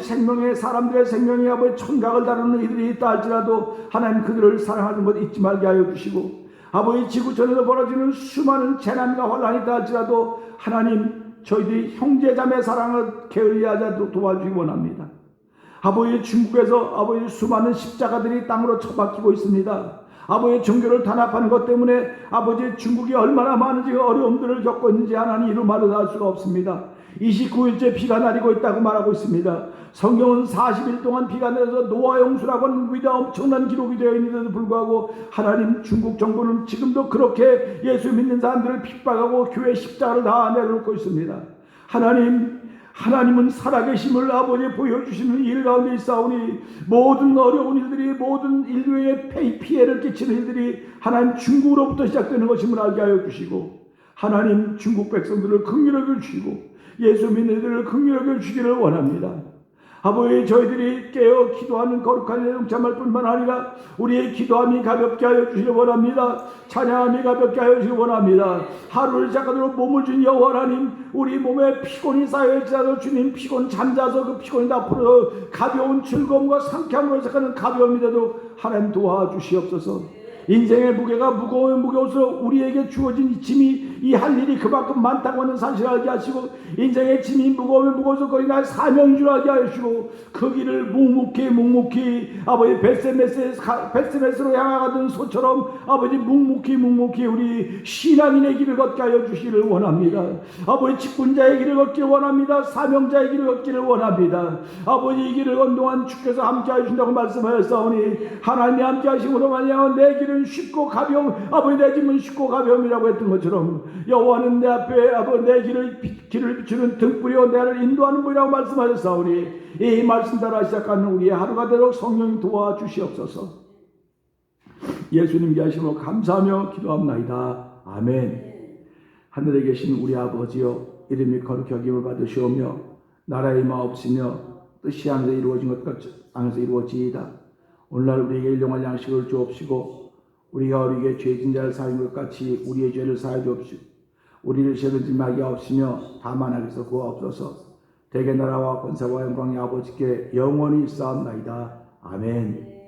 사람들의 생명이 아버지 천각을 다루는 이들이 있다 할지라도 하나님 그들을 사랑하는 것 잊지 말게 하여 주시고 아버지 지구촌에서 벌어지는 수많은 재난과 환란이 있다 할지라도 하나님 저희들이 형제자매 사랑을 게을리하지 도와주기 원합니다. 아버지 중국에서 아버지 수많은 십자가들이 땅으로 처박히고 있습니다. 아버지 종교를 탄압하는 것 때문에 아버지 중국이 얼마나 많은 어려움들을 겪고 있는지 하나님 이루 말로 할 수가 없습니다. 29일째 비가 내리고 있다고 말하고 있습니다. 성경은 40일 동안 비가 내려서 노아 홍수라고 하는 위대한 엄청난 기록이 되어 있는데도 불구하고 하나님 중국 정부는 지금도 그렇게 예수 믿는 사람들을 핍박하고 교회 십자가를 다 내려놓고 있습니다. 하나님은 살아계심을 아버지 보여주시는 일 가운데 있사오니 모든 어려운 일들이 모든 인류의 피해를 끼치는 일들이 하나님 중국으로부터 시작되는 것임을 알게 하여 주시고 하나님 중국 백성들을 긍휼하게 주시고 예수 믿는 이들을 긍휼하게 주시기를 원합니다. 아버지 저희들이 깨어 기도하는 거룩한 영참할 뿐만 아니라 우리의 기도함이 가볍게 하여 주시길 원합니다. 찬양함이 가볍게 하여 주시길 원합니다. 하루를 시작하도록 몸을 준 여호와 하나님, 우리 몸에 피곤이 쌓여있지라도 주님 피곤 잠자서 그 피곤이 다 풀어 가벼운 즐거움과 상쾌함으로 시작하는 가벼움이라도 하나님 도와주시옵소서. 인생의 무게가 무거우면 무거울수록 우리에게 주어진 이 짐이 이 할 일이 그만큼 많다고 하는 사실을 알게 하시고, 인생의 짐이 무거우면 무거울수록 거의 나의 사명인 줄 알게 하시고, 그 길을 묵묵히 아버지 벳세메스로 향하던 소처럼 아버지 묵묵히 우리 신앙인의 길을 걷게 하여 주시기를 원합니다. 아버지 직분자의 길을 걷기를 원합니다. 사명자의 길을 걷기를 원합니다. 아버지 이 길을 건 동안 주께서 함께 하신다고 말씀하였사오니 하나님이 함께 하심으로 말미암아 내 길은 쉽고 가벼움, 아버지 내 짐은 쉽고 가벼움이라고 했던 것처럼 여호와는 내 앞에 아버지 내 길을 비추는 등불이요 나를 인도하는 분이라고 말씀하셨사오니 이 말씀 따라 시작하는 우리의 하루가 되도록 성령이 도와주시옵소서. 예수님께 하심으로 감사하며 기도합나이다. 아멘. 하늘에 계신 우리 아버지여, 이름이 거룩히 여김을 받으시오며 나라의 마옵시며 뜻이 하늘에 이루어진 것 같이 땅에서 이루어지이다. 오늘날 우리에게 일용할 양식을 주옵시고 우리가 우리에게 죄진 자를 사하는 것 같이 우리의 죄를 사하여 주옵시고 우리를 시험에 들게 하게 하옵시며 다만 악에서 구하옵소서. 대개 나라와 권세와 영광이 아버지께 영원히 있사옵나이다. 아멘.